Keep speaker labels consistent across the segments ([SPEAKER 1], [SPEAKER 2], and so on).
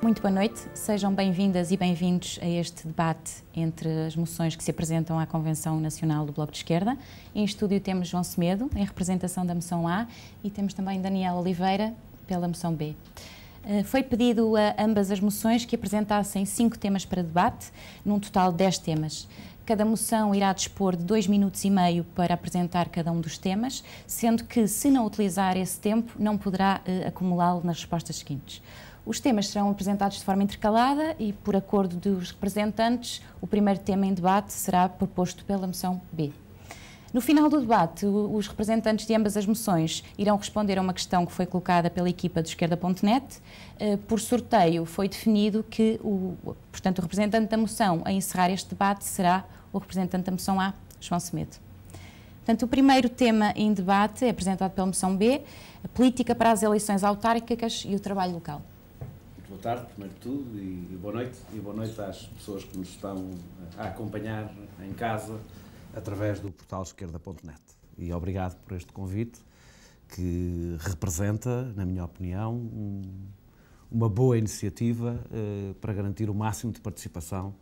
[SPEAKER 1] Muito boa noite, sejam bem-vindas e bem-vindos a este debate entre as moções que se apresentam à Convenção Nacional do Bloco de Esquerda. Em estúdio temos João Semedo, em representação da moção A, e temos também Daniel Oliveira, pela moção B. Foi pedido a ambas as moções que apresentassem 5 temas para debate, num total de 10 temas. Cada moção irá dispor de 2 minutos e meio para apresentar cada um dos temas, sendo que, se não utilizar esse tempo, não poderá acumulá-lo nas respostas seguintes. Os temas serão apresentados de forma intercalada e, por acordo dos representantes, o primeiro tema em debate será proposto pela moção B. No final do debate, os representantes de ambas as moções irão responder a uma questão que foi colocada pela equipa do Esquerda.net. Por sorteio, foi definido que o representante da moção a encerrar este debate será o representante da moção A, João Semedo. Portanto, o primeiro tema em debate é apresentado pela moção B, a política para as eleições autárquicas e o trabalho local.
[SPEAKER 2] Boa tarde, primeiro de tudo, e boa noite. E boa noite às pessoas que nos estão a acompanhar em casa através do portal esquerda.net. E obrigado por este convite, que representa, na minha opinião, uma boa iniciativa para garantir o máximo de participação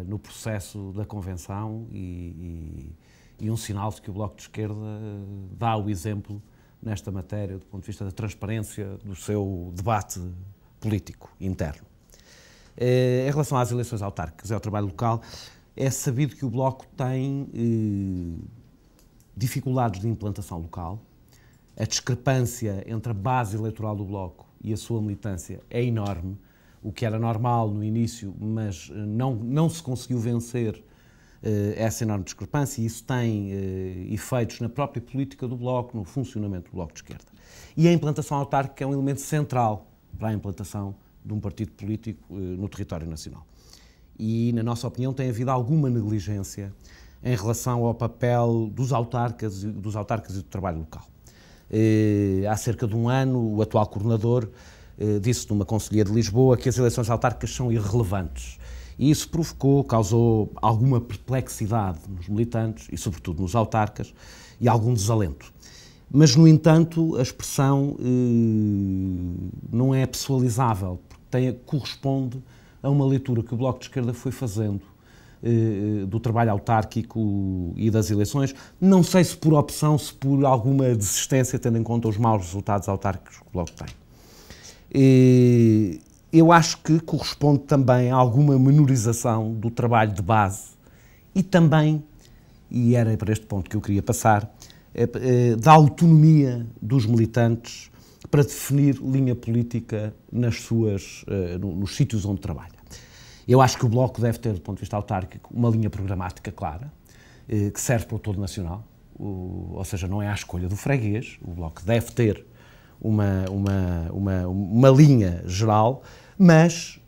[SPEAKER 2] no processo da Convenção e um sinal de que o Bloco de Esquerda dá o exemplo nesta matéria, do ponto de vista da transparência do seu debate político interno. Em relação às eleições autárquicas e ao trabalho local, é sabido que o Bloco tem dificuldades de implantação local. A discrepância entre a base eleitoral do Bloco e a sua militância é enorme, o que era normal no início, mas não se conseguiu vencer essa enorme discrepância, e isso tem efeitos na própria política do Bloco, no funcionamento do Bloco de Esquerda. E a implantação autárquica é um elemento central para a implantação de um partido político no território nacional. E, na nossa opinião, tem havido alguma negligência em relação ao papel dos autarcas e do trabalho local. Há cerca de um ano, o atual coordenador disse numa conselhia de Lisboa que as eleições autárquicas são irrelevantes. E isso causou alguma perplexidade nos militantes e, sobretudo, nos autarcas, e algum desalento. Mas, no entanto, a expressão não é pessoalizável, porque corresponde a uma leitura que o Bloco de Esquerda foi fazendo do trabalho autárquico e das eleições. Não sei se por opção, se por alguma desistência, tendo em conta os maus resultados autárquicos que o Bloco tem. Eu acho que corresponde também a alguma menorização do trabalho de base e também, e era para este ponto que eu queria passar, da autonomia dos militantes para definir linha política nos sítios onde trabalha. Eu acho que o Bloco deve ter, do ponto de vista autárquico, uma linha programática clara, que serve para o todo nacional, ou seja, não é à escolha do freguês. O Bloco deve ter uma linha geral, mas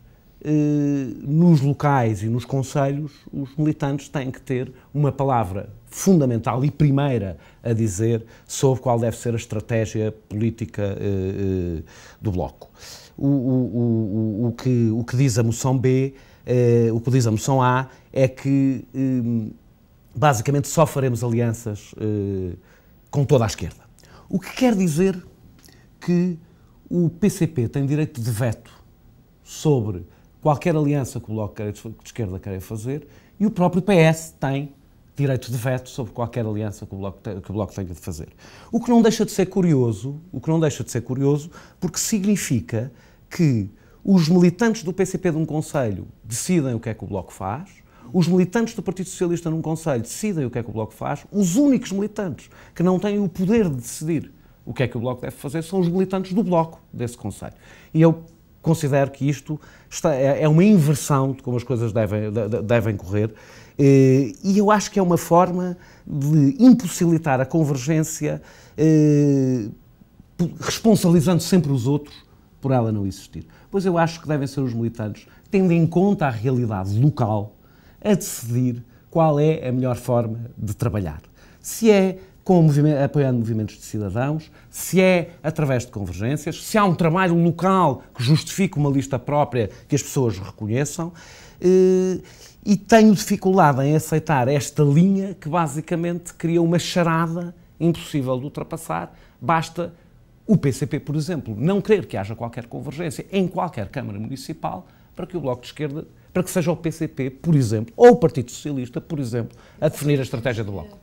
[SPEAKER 2] nos locais e nos concelhos, os militantes têm que ter uma palavra fundamental e primeira a dizer sobre qual deve ser a estratégia política do Bloco. O que diz a moção B, o que diz a moção A, é que basicamente só faremos alianças com toda a esquerda. O que quer dizer que o PCP tem direito de veto sobre qualquer aliança que o Bloco de Esquerda queira fazer, e o próprio PS tem direito de veto sobre qualquer aliança que o Bloco tenha de fazer. O que não deixa de ser curioso, porque significa que os militantes do PCP de um concelho decidem o que é que o Bloco faz, os militantes do Partido Socialista num concelho decidem o que é que o Bloco faz, os únicos militantes que não têm o poder de decidir o que é que o Bloco deve fazer são os militantes do Bloco desse concelho. E eu considero que isto é uma inversão de como as coisas devem correr, e eu acho que é uma forma de impossibilitar a convergência, responsabilizando sempre os outros por ela não existir. Pois eu acho que devem ser os militantes, tendo em conta a realidade local, a decidir qual é a melhor forma de trabalhar. Se é apoiando movimentos de cidadãos, se é através de convergências, se há um trabalho local que justifique uma lista própria que as pessoas reconheçam, e tenho dificuldade em aceitar esta linha que basicamente cria uma charada impossível de ultrapassar. Basta o PCP, por exemplo, não querer que haja qualquer convergência em qualquer Câmara Municipal para que o Bloco de Esquerda, para que seja o PCP, por exemplo, ou o Partido Socialista, por exemplo, a definir a estratégia do Bloco.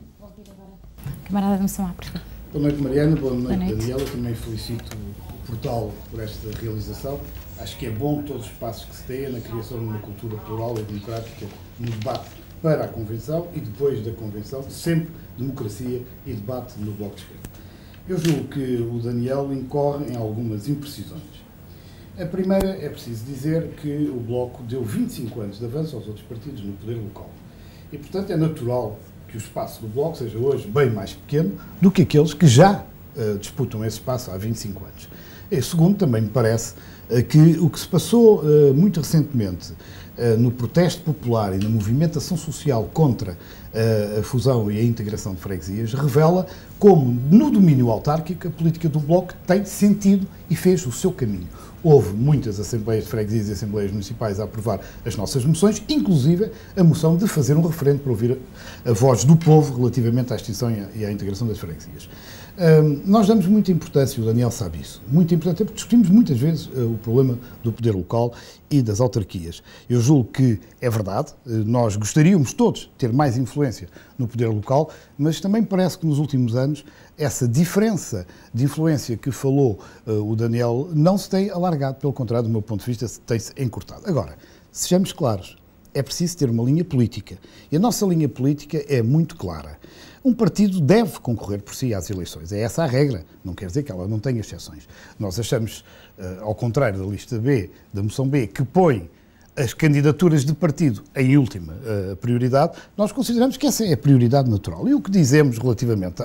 [SPEAKER 1] Camarada da Moção A, por favor.
[SPEAKER 3] Boa noite, Mariana. Boa noite, Daniela. Também felicito o portal por esta realização. Acho que é bom todos os passos que se têm na criação de uma cultura plural e democrática no debate para a Convenção e depois da Convenção, sempre democracia e debate no Bloco de Esquerda. Eu julgo que o Daniel incorre em algumas imprecisões. A primeira é preciso dizer que o Bloco deu 25 anos de avanço aos outros partidos no poder local. E, portanto, é natural que o espaço do Bloco seja hoje bem mais pequeno do que aqueles que já disputam esse espaço há 25 anos. E, segundo, também me parece que o que se passou muito recentemente no protesto popular e na movimentação social contra a fusão e a integração de freguesias revela como, no domínio autárquico, a política do Bloco tem sentido e fez o seu caminho. Houve muitas assembleias de freguesias e assembleias municipais a aprovar as nossas moções, inclusive a moção de fazer um referendo para ouvir a voz do povo relativamente à extinção e à integração das freguesias. Nós damos muita importância, o Daniel sabe isso, muita importância, porque discutimos muitas vezes o problema do poder local e das autarquias. Eu julgo que é verdade, nós gostaríamos todos de ter mais influência no poder local, mas também parece que nos últimos anos essa diferença de influência que falou o Daniel não se tem alargado, pelo contrário, do meu ponto de vista, tem-se encurtado. Agora, sejamos claros, é preciso ter uma linha política. E a nossa linha política é muito clara. Um partido deve concorrer por si às eleições. É essa a regra. Não quer dizer que ela não tenha exceções. Nós achamos, ao contrário da lista B, da moção B, que põe as candidaturas de partido em última prioridade, nós consideramos que essa é a prioridade natural. E o que dizemos relativamente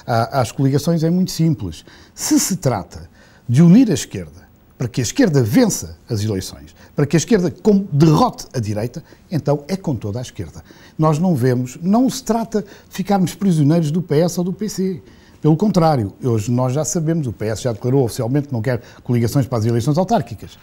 [SPEAKER 3] às coligações é muito simples. Se se trata de unir a esquerda para que a esquerda vença as eleições, para que a esquerda derrote a direita, então é com toda a esquerda. Nós não se trata de ficarmos prisioneiros do PS ou do PC. Pelo contrário, hoje nós já sabemos, o PS já declarou oficialmente que não quer coligações para as eleições autárquicas.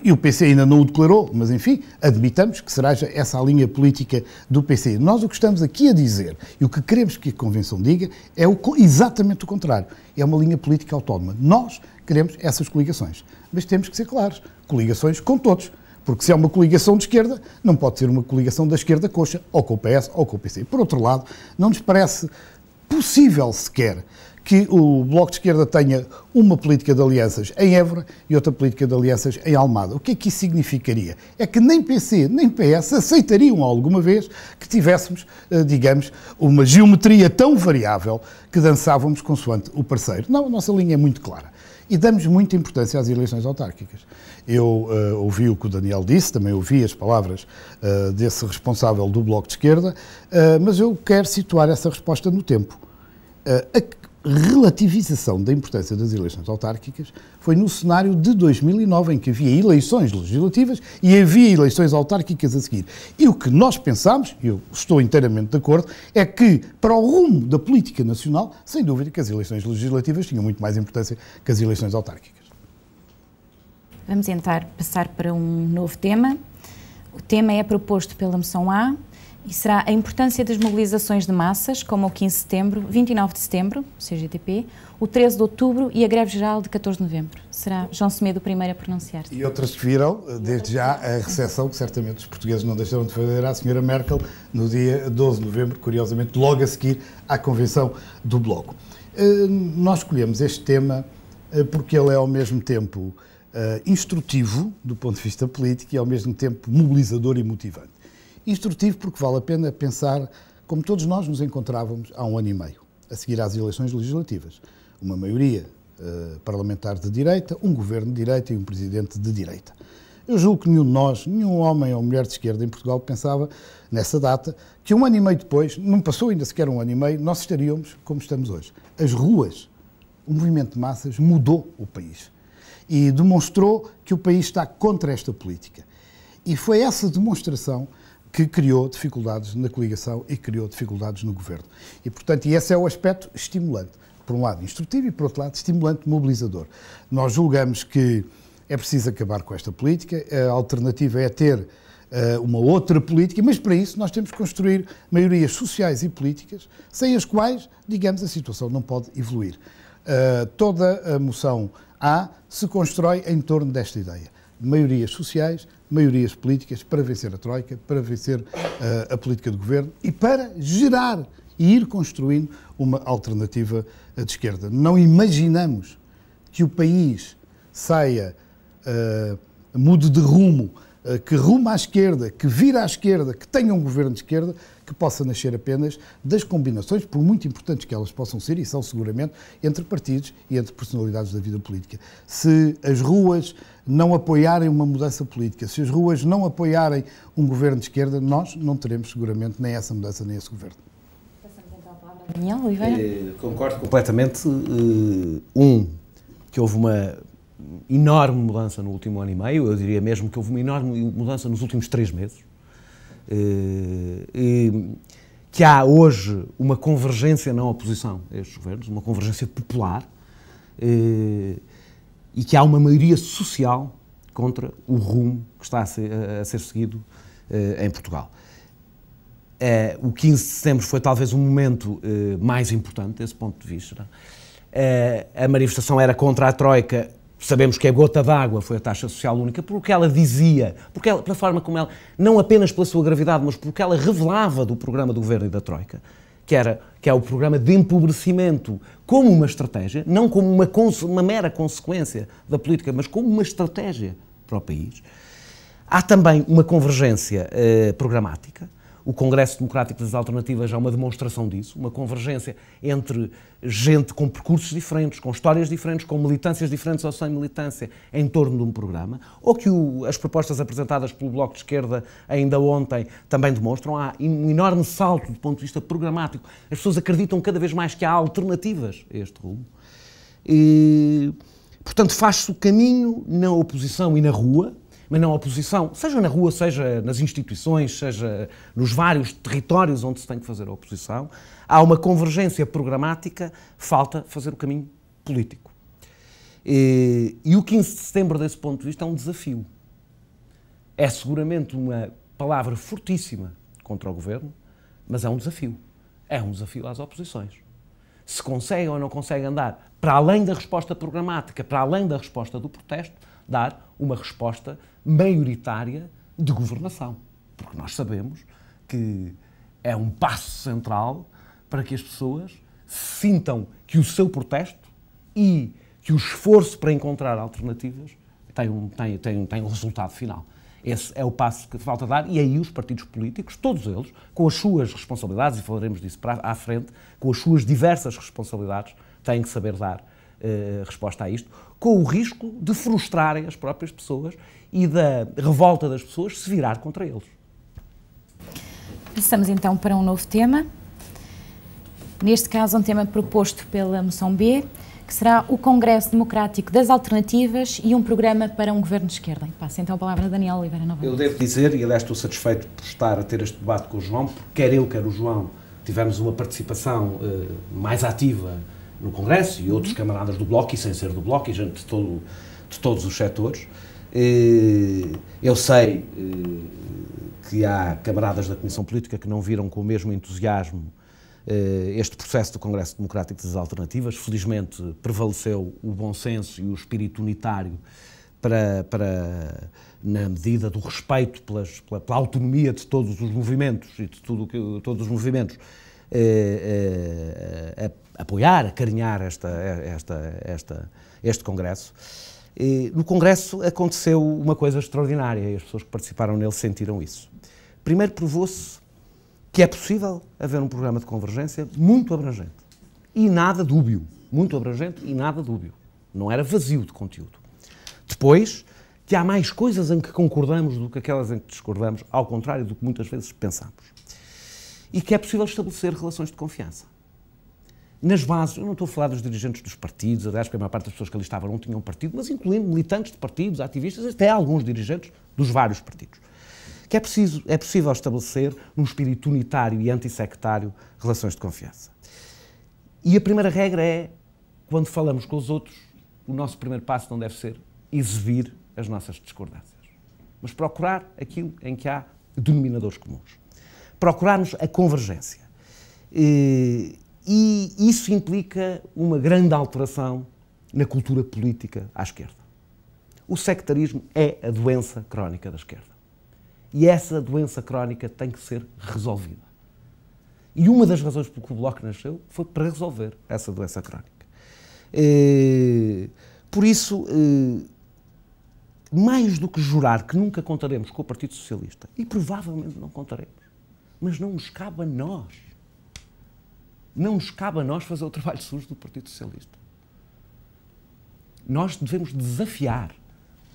[SPEAKER 3] E o PC ainda não o declarou, mas enfim, admitamos que será essa a linha política do PC. Nós o que estamos aqui a dizer e o que queremos que a Convenção diga é exatamente o contrário. É uma linha política autónoma. Nós queremos essas coligações. Mas temos que ser claros, coligações com todos. Porque se é uma coligação de esquerda, não pode ser uma coligação da esquerda coxa, ou com o PS ou com o PC. Por outro lado, não nos parece possível sequer que o Bloco de Esquerda tenha uma política de alianças em Évora e outra política de alianças em Almada. O que é que isso significaria? É que nem PC nem PS aceitariam alguma vez que tivéssemos, digamos, uma geometria tão variável que dançávamos consoante o parceiro. Não, a nossa linha é muito clara. E damos muita importância às eleições autárquicas. Eu ouvi o que o Daniel disse, também ouvi as palavras desse responsável do Bloco de Esquerda, mas eu quero situar essa resposta no tempo. A relativização da importância das eleições autárquicas foi no cenário de 2009, em que havia eleições legislativas e havia eleições autárquicas a seguir. E o que nós pensámos, e eu estou inteiramente de acordo, é que, para o rumo da política nacional, sem dúvida que as eleições legislativas tinham muito mais importância que as eleições autárquicas.
[SPEAKER 1] Vamos tentar passar para um novo tema. O tema é proposto pela moção A, e será a importância das mobilizações de massas, como o 15 de setembro, 29 de setembro, CGTP, o 13 de outubro e a greve geral de 14 de novembro. Será João Semedo o primeiro a pronunciar-se.
[SPEAKER 3] E outras que viram, desde já, a recepção que certamente os portugueses não deixaram de fazer à senhora Merkel no dia 12 de novembro, curiosamente, logo a seguir à convenção do Bloco. Nós escolhemos este tema porque ele é ao mesmo tempo instrutivo do ponto de vista político e ao mesmo tempo mobilizador e motivante. Instrutivo porque vale a pena pensar como todos nós nos encontrávamos há 1 ano e meio, a seguir às eleições legislativas. Uma maioria parlamentar de direita, um governo de direita e um presidente de direita. Eu julgo que nenhum de nós, nenhum homem ou mulher de esquerda em Portugal pensava nessa data que 1 ano e meio depois, não passou ainda sequer 1 ano e meio, nós estaríamos como estamos hoje. As ruas, o movimento de massas mudou o país e demonstrou que o país está contra esta política. E foi essa demonstração que criou dificuldades na coligação e criou dificuldades no governo. E, portanto, esse é o aspecto estimulante. Por um lado, instrutivo e, por outro lado, estimulante, mobilizador. Nós julgamos que é preciso acabar com esta política, a alternativa é ter uma outra política, mas para isso nós temos que construir maiorias sociais e políticas, sem as quais, digamos, a situação não pode evoluir. toda a moção A se constrói em torno desta ideia. Maiorias sociais, maiorias políticas para vencer a Troika, para vencer a política de governo e para gerar e ir construindo uma alternativa de esquerda. Não imaginamos que o país saia, mude de rumo, que ruma à esquerda, que vira à esquerda, que tenha um governo de esquerda, que possa nascer apenas das combinações, por muito importantes que elas possam ser, e são seguramente, entre partidos e entre personalidades da vida política. Se as ruas não apoiarem uma mudança política, se as ruas não apoiarem um governo de esquerda, nós não teremos seguramente nem essa mudança, nem esse governo.
[SPEAKER 1] Passamos então a palavra a Daniel Oliveira.
[SPEAKER 2] Concordo completamente. Que houve uma enorme mudança no último ano e meio, eu diria mesmo que houve uma enorme mudança nos últimos 3 meses. Que há hoje uma convergência na oposição a estes governos, uma convergência popular, e que há uma maioria social contra o rumo que está a ser seguido em Portugal. O 15 de setembro foi talvez o momento mais importante desse ponto de vista. A manifestação era contra a Troika. Sabemos que a gota d'água foi a taxa social única, porque ela dizia, pela forma como ela, não apenas pela sua gravidade, mas porque ela revelava do programa do Governo e da Troika, que é o programa de empobrecimento, como uma estratégia, não como uma mera consequência da política, mas como uma estratégia para o país. Há também uma convergência programática. O Congresso Democrático das Alternativas é uma demonstração disso, uma convergência entre gente com percursos diferentes, com histórias diferentes, com militâncias diferentes ou sem militância, em torno de um programa, ou que as propostas apresentadas pelo Bloco de Esquerda ainda ontem também demonstram. Há um enorme salto do ponto de vista programático. As pessoas acreditam cada vez mais que há alternativas a este rumo. E, portanto, faz-se o caminho na oposição e na rua, mas na oposição, seja na rua, seja nas instituições, seja nos vários territórios onde se tem que fazer a oposição, há uma convergência programática, falta fazer o caminho político. E o 15 de setembro, desse ponto de vista, é um desafio. É seguramente uma palavra fortíssima contra o governo, mas é um desafio. É um desafio às oposições. Se conseguem ou não conseguem andar para além da resposta programática, para além da resposta do protesto, dar uma resposta maioritária de governação. Porque nós sabemos que é um passo central para que as pessoas sintam que o seu protesto e que o esforço para encontrar alternativas tem um resultado final. Esse é o passo que falta dar, e aí os partidos políticos, todos eles, com as suas responsabilidades, e falaremos disso à frente, com as suas diversas responsabilidades, têm que saber dar resposta a isto, com o risco de frustrarem as próprias pessoas e da revolta das pessoas se virar contra eles.
[SPEAKER 1] Passamos então para um novo tema. Neste caso, um tema proposto pela moção B, que será o Congresso Democrático das Alternativas e um programa para um governo de esquerda. Passo então a palavra a Daniel Oliveira novamente.
[SPEAKER 2] Eu devo dizer, e aliás estou satisfeito por estar a ter este debate com o João, porque quer eu, quer o João, tivemos uma participação mais ativa no Congresso, e outros camaradas do Bloco, e sem ser do Bloco, e gente de todos os setores. Eu sei que há camaradas da Comissão Política que não viram com o mesmo entusiasmo este processo do Congresso Democrático das Alternativas. Felizmente prevaleceu o bom senso e o espírito unitário na medida do respeito pela autonomia de todos os movimentos e de todos os movimentos, apoiar, acarinhar este Congresso. No Congresso aconteceu uma coisa extraordinária e as pessoas que participaram nele sentiram isso. Primeiro, provou-se que é possível haver um programa de convergência muito abrangente e nada dúbio. Muito abrangente e nada dúbio. Não era vazio de conteúdo. Depois, que há mais coisas em que concordamos do que aquelas em que discordamos, ao contrário do que muitas vezes pensamos. E que é possível estabelecer relações de confiança. Nas bases, eu não estou a falar dos dirigentes dos partidos, aliás, porque a maior parte das pessoas que ali estavam não tinham partido, mas incluindo militantes de partidos, ativistas, até alguns dirigentes dos vários partidos. Que é possível estabelecer, num espírito unitário e antissectário, relações de confiança. E a primeira regra é, quando falamos com os outros, o nosso primeiro passo não deve ser exibir as nossas discordâncias, mas procurar aquilo em que há denominadores comuns. Procurarmos a convergência. E Isso implica uma grande alteração na cultura política à esquerda. O sectarismo é a doença crónica da esquerda. E essa doença crónica tem que ser resolvida. E uma das razões por que o Bloco nasceu foi para resolver essa doença crónica. Por isso, mais do que jurar que nunca contaremos com o Partido Socialista, e provavelmente não contaremos, mas não nos cabe a nós. Não nos cabe a nós fazer o trabalho sujo do Partido Socialista. Nós devemos desafiar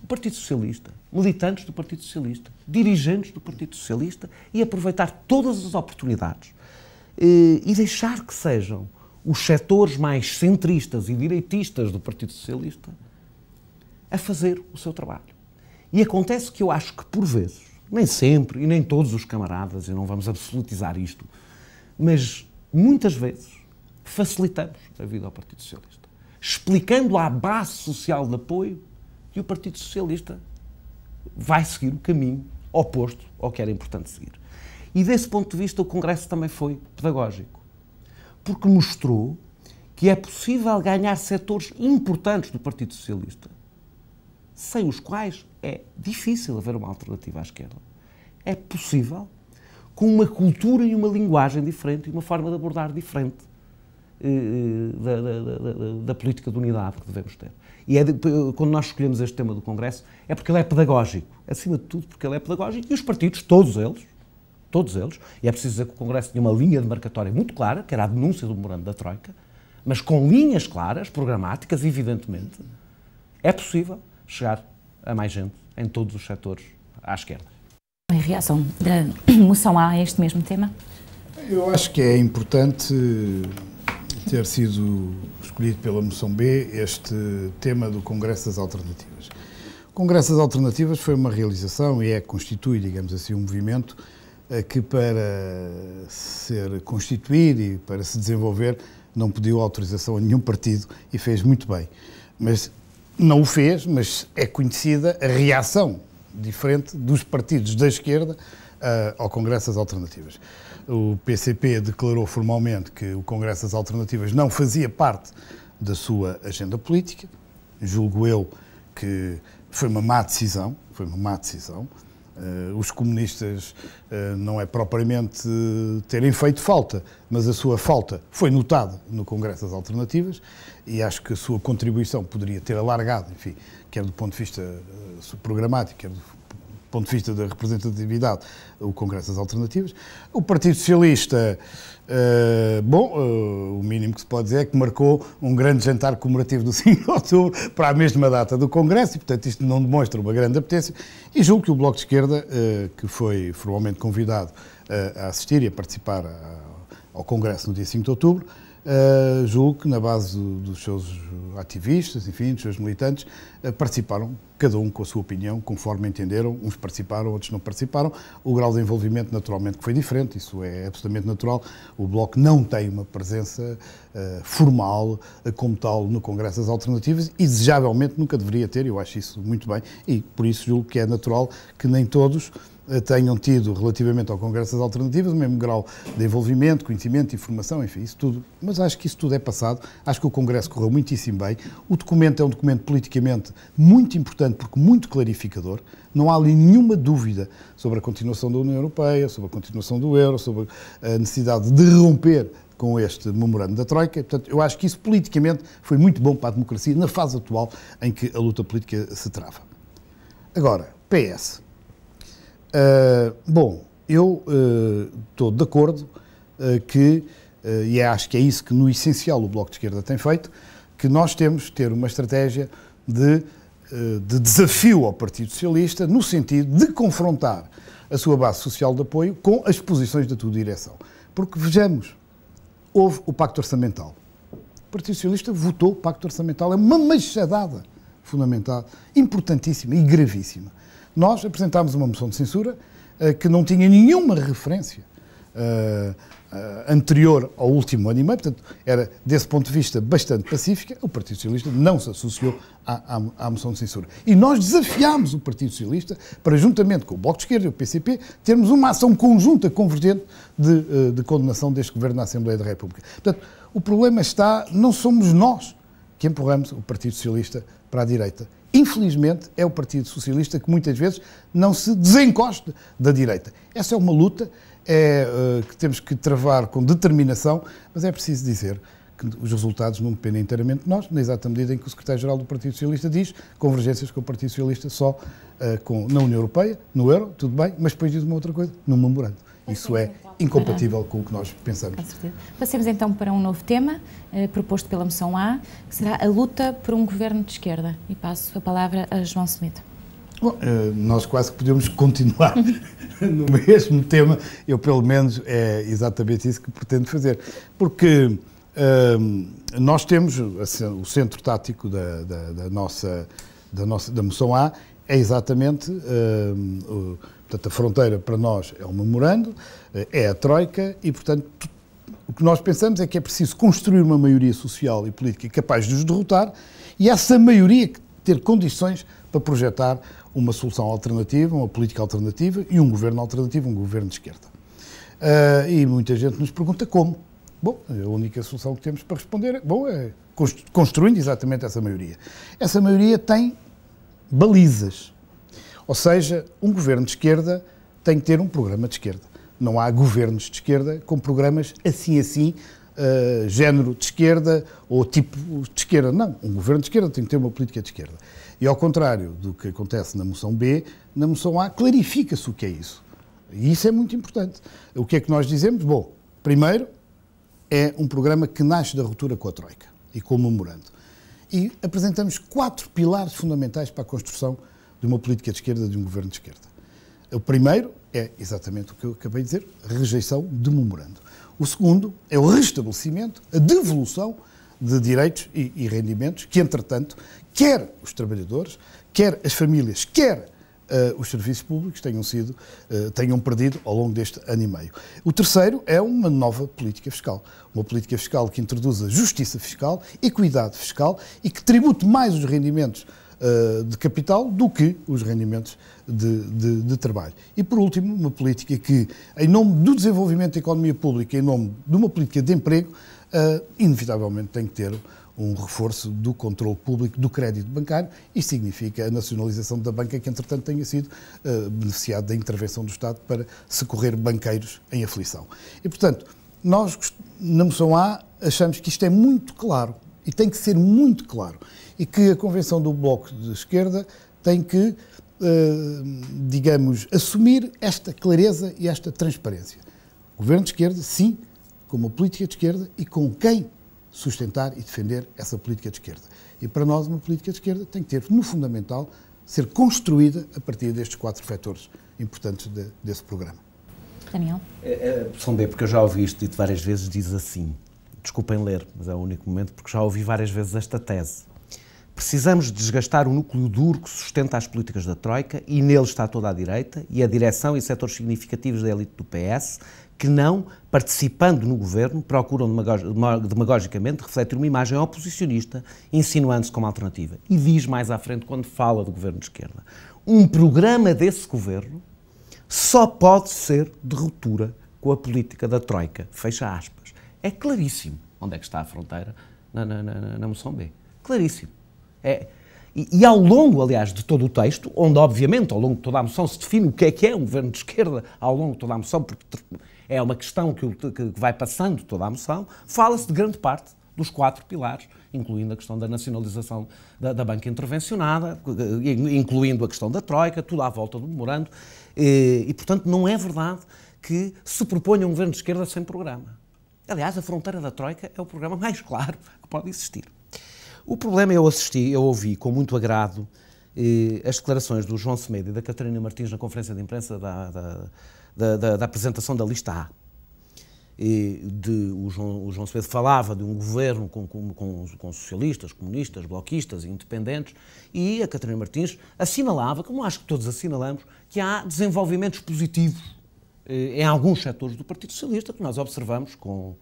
[SPEAKER 2] o Partido Socialista, militantes do Partido Socialista, dirigentes do Partido Socialista e aproveitar todas as oportunidades e deixar que sejam os setores mais centristas e direitistas do Partido Socialista a fazer o seu trabalho. E acontece que eu acho que, por vezes, nem sempre e nem todos os camaradas, e não vamos absolutizar isto, mas muitas vezes facilitamos a vida ao Partido Socialista, explicando à base social de apoio que o Partido Socialista vai seguir o caminho oposto ao que era importante seguir. E desse ponto de vista o Congresso também foi pedagógico, porque mostrou que é possível ganhar setores importantes do Partido Socialista, sem os quais é difícil haver uma alternativa à esquerda. É possível com uma cultura e uma linguagem diferente e uma forma de abordar diferente da política de unidade que devemos ter. E quando nós escolhemos este tema do Congresso, é porque ele é pedagógico. Acima de tudo, porque ele é pedagógico. E os partidos, todos eles, e é preciso dizer que o Congresso tinha uma linha demarcatória muito clara, que era a denúncia do memorando da Troika, mas com linhas claras, programáticas, evidentemente, é possível chegar a mais gente em todos os setores à esquerda.
[SPEAKER 1] Em reação da moção A este mesmo tema?
[SPEAKER 3] Eu acho que é importante ter sido escolhido pela moção B este tema do Congresso das Alternativas. O Congresso das Alternativas foi uma realização e constitui, digamos assim, um movimento que para ser constituído e para se desenvolver não pediu autorização a nenhum partido e fez muito bem. Mas não o fez, mas é conhecida a reação diferente dos partidos da esquerda ao Congresso das Alternativas. O PCP declarou formalmente que o Congresso das Alternativas não fazia parte da sua agenda política. Julgo eu que foi uma má decisão, Os comunistas não é propriamente terem feito falta, mas a sua falta foi notada no Congresso das Alternativas e acho que a sua contribuição poderia ter alargado, enfim, quer do ponto de vista programático, quer do ponto de vista da representatividade, o Congresso das Alternativas. O Partido Socialista, o mínimo que se pode dizer é que marcou um grande jantar comemorativo do 5 de outubro para a mesma data do Congresso e, portanto, isto não demonstra uma grande apetência. E julgo que o Bloco de Esquerda, que foi formalmente convidado a assistir e a participar ao Congresso no dia 5 de outubro, julgo que na base dos seus ativistas, enfim, dos seus militantes, participaram, cada um com a sua opinião, conforme entenderam, uns participaram, outros não participaram, o grau de envolvimento naturalmente que foi diferente, isso é absolutamente natural, o Bloco não tem uma presença formal como tal no Congresso das Alternativas e desejavelmente nunca deveria ter, eu acho isso muito bem e por isso julgo que é natural que nem todos tenham tido, relativamente ao Congresso das Alternativas, o mesmo grau de envolvimento, conhecimento, informação, enfim, isso tudo. Mas acho que isso tudo é passado. Acho que o Congresso correu muitíssimo bem. O documento é um documento politicamente muito importante, porque muito clarificador. Não há ali nenhuma dúvida sobre a continuação da União Europeia, sobre a continuação do euro, sobre a necessidade de romper com este memorando da Troika. Portanto, eu acho que isso politicamente foi muito bom para a democracia na fase atual em que a luta política se trava. Agora, PS. Eu estou de acordo que, e acho que é isso que no essencial o Bloco de Esquerda tem feito, que nós temos de ter uma estratégia de desafio ao Partido Socialista no sentido de confrontar a sua base social de apoio com as posições da tua direção. Porque, vejamos, houve o Pacto Orçamental. O Partido Socialista votou o Pacto Orçamental, é uma machadada fundamental, importantíssima e gravíssima. Nós apresentámos uma moção de censura que não tinha nenhuma referência anterior ao último ano e meio, portanto, era, desse ponto de vista, bastante pacífica. O Partido Socialista não se associou à moção de censura. E nós desafiámos o Partido Socialista para, juntamente com o Bloco de Esquerda e o PCP, termos uma ação conjunta, convergente, de condenação deste Governo na Assembleia da República. Portanto, o problema está, não somos nós que empurramos o Partido Socialista para a direita. Infelizmente, é o Partido Socialista que muitas vezes não se desencosta da direita. Essa é uma luta que temos que travar com determinação, mas é preciso dizer que os resultados não dependem inteiramente de nós, na exata medida em que o secretário-geral do Partido Socialista diz convergências com o Partido Socialista só na União Europeia, no euro, tudo bem, mas depois diz uma outra coisa, no memorando. Isso é incompatível com o que nós pensamos.
[SPEAKER 1] Com certeza. Passemos então para um novo tema, proposto pela moção A, que será a luta por um governo de esquerda. E passo a palavra a João Semedo.
[SPEAKER 3] Bom, nós quase que podemos continuar no mesmo tema. Eu, pelo menos, é exatamente isso que pretendo fazer. Porque nós temos o centro tático da moção A, é exatamente... Portanto, a fronteira para nós é o memorando, é a Troika e, portanto, o que nós pensamos é que é preciso construir uma maioria social e política capaz de os derrotar e essa maioria ter condições para projetar uma solução alternativa, uma política alternativa e um governo alternativo, um governo de esquerda. E muita gente nos pergunta como. Bom, a única solução que temos para responder é construindo exatamente essa maioria. Essa maioria tem balizas. Ou seja, um governo de esquerda tem que ter um programa de esquerda. Não há governos de esquerda com programas assim, género de esquerda ou tipo de esquerda. Não, um governo de esquerda tem que ter uma política de esquerda. E ao contrário do que acontece na moção B, na moção A clarifica-se o que é isso. E isso é muito importante. O que é que nós dizemos? Bom, primeiro, é um programa que nasce da ruptura com a Troika e com o memorando. E apresentamos 4 pilares fundamentais para a construção de uma política de esquerda, de um governo de esquerda. O primeiro é exatamente o que eu acabei de dizer, a rejeição de memorando. O segundo é o restabelecimento, a devolução de direitos e rendimentos que, entretanto, quer os trabalhadores, quer as famílias, quer os serviços públicos tenham perdido ao longo deste ano e meio. O terceiro é uma nova política fiscal que introduza justiça fiscal, equidade fiscal e que tribute mais os rendimentos de capital do que os rendimentos de trabalho. E, por último, uma política que, em nome do desenvolvimento da economia pública, em nome de uma política de emprego, inevitavelmente tem que ter um reforço do controle público do crédito bancário. Isto significa a nacionalização da banca que, entretanto, tenha sido beneficiado da intervenção do Estado para socorrer banqueiros em aflição. E, portanto, nós, na moção A, achamos que isto é muito claro e tem que ser muito claro e que a Convenção do Bloco de Esquerda tem que, digamos, assumir esta clareza e esta transparência. O governo de esquerda, sim, com uma política de esquerda e com quem sustentar e defender essa política de esquerda. E para nós uma política de esquerda tem que ter, no fundamental, ser construída a partir destes 4 vetores importantes desse programa.
[SPEAKER 1] Daniel?
[SPEAKER 2] Opção B, porque eu já ouvi isto dito várias vezes, diz assim, desculpem ler, mas é o único momento, porque já ouvi várias vezes esta tese. Precisamos desgastar o núcleo duro que sustenta as políticas da Troika e nele está toda a direita e a direção e setores significativos da elite do PS que não, participando no governo, procuram demagogicamente refletir uma imagem oposicionista, insinuando-se como alternativa. E diz mais à frente, quando fala do governo de esquerda, um programa desse governo só pode ser de ruptura com a política da Troika. Fecha aspas. É claríssimo onde é que está a fronteira na moção B. Claríssimo. E ao longo, aliás, de todo o texto, onde obviamente ao longo de toda a moção se define o que é um governo de esquerda, ao longo de toda a moção, porque é uma questão que vai passando toda a moção, fala-se de grande parte dos 4 pilares, incluindo a questão da nacionalização da banca intervencionada, incluindo a questão da Troika, tudo à volta do memorando, e portanto não é verdade que se proponha um governo de esquerda sem programa. Aliás, a fronteira da Troika é o programa mais claro que pode existir. O problema eu ouvi com muito agrado as declarações do João Semedo e da Catarina Martins na conferência de imprensa da apresentação da lista A. O João Semedo falava de um governo com socialistas, comunistas, bloquistas e independentes e a Catarina Martins assinalava, como acho que todos assinalamos, que há desenvolvimentos positivos em alguns setores do Partido Socialista, que nós observamos com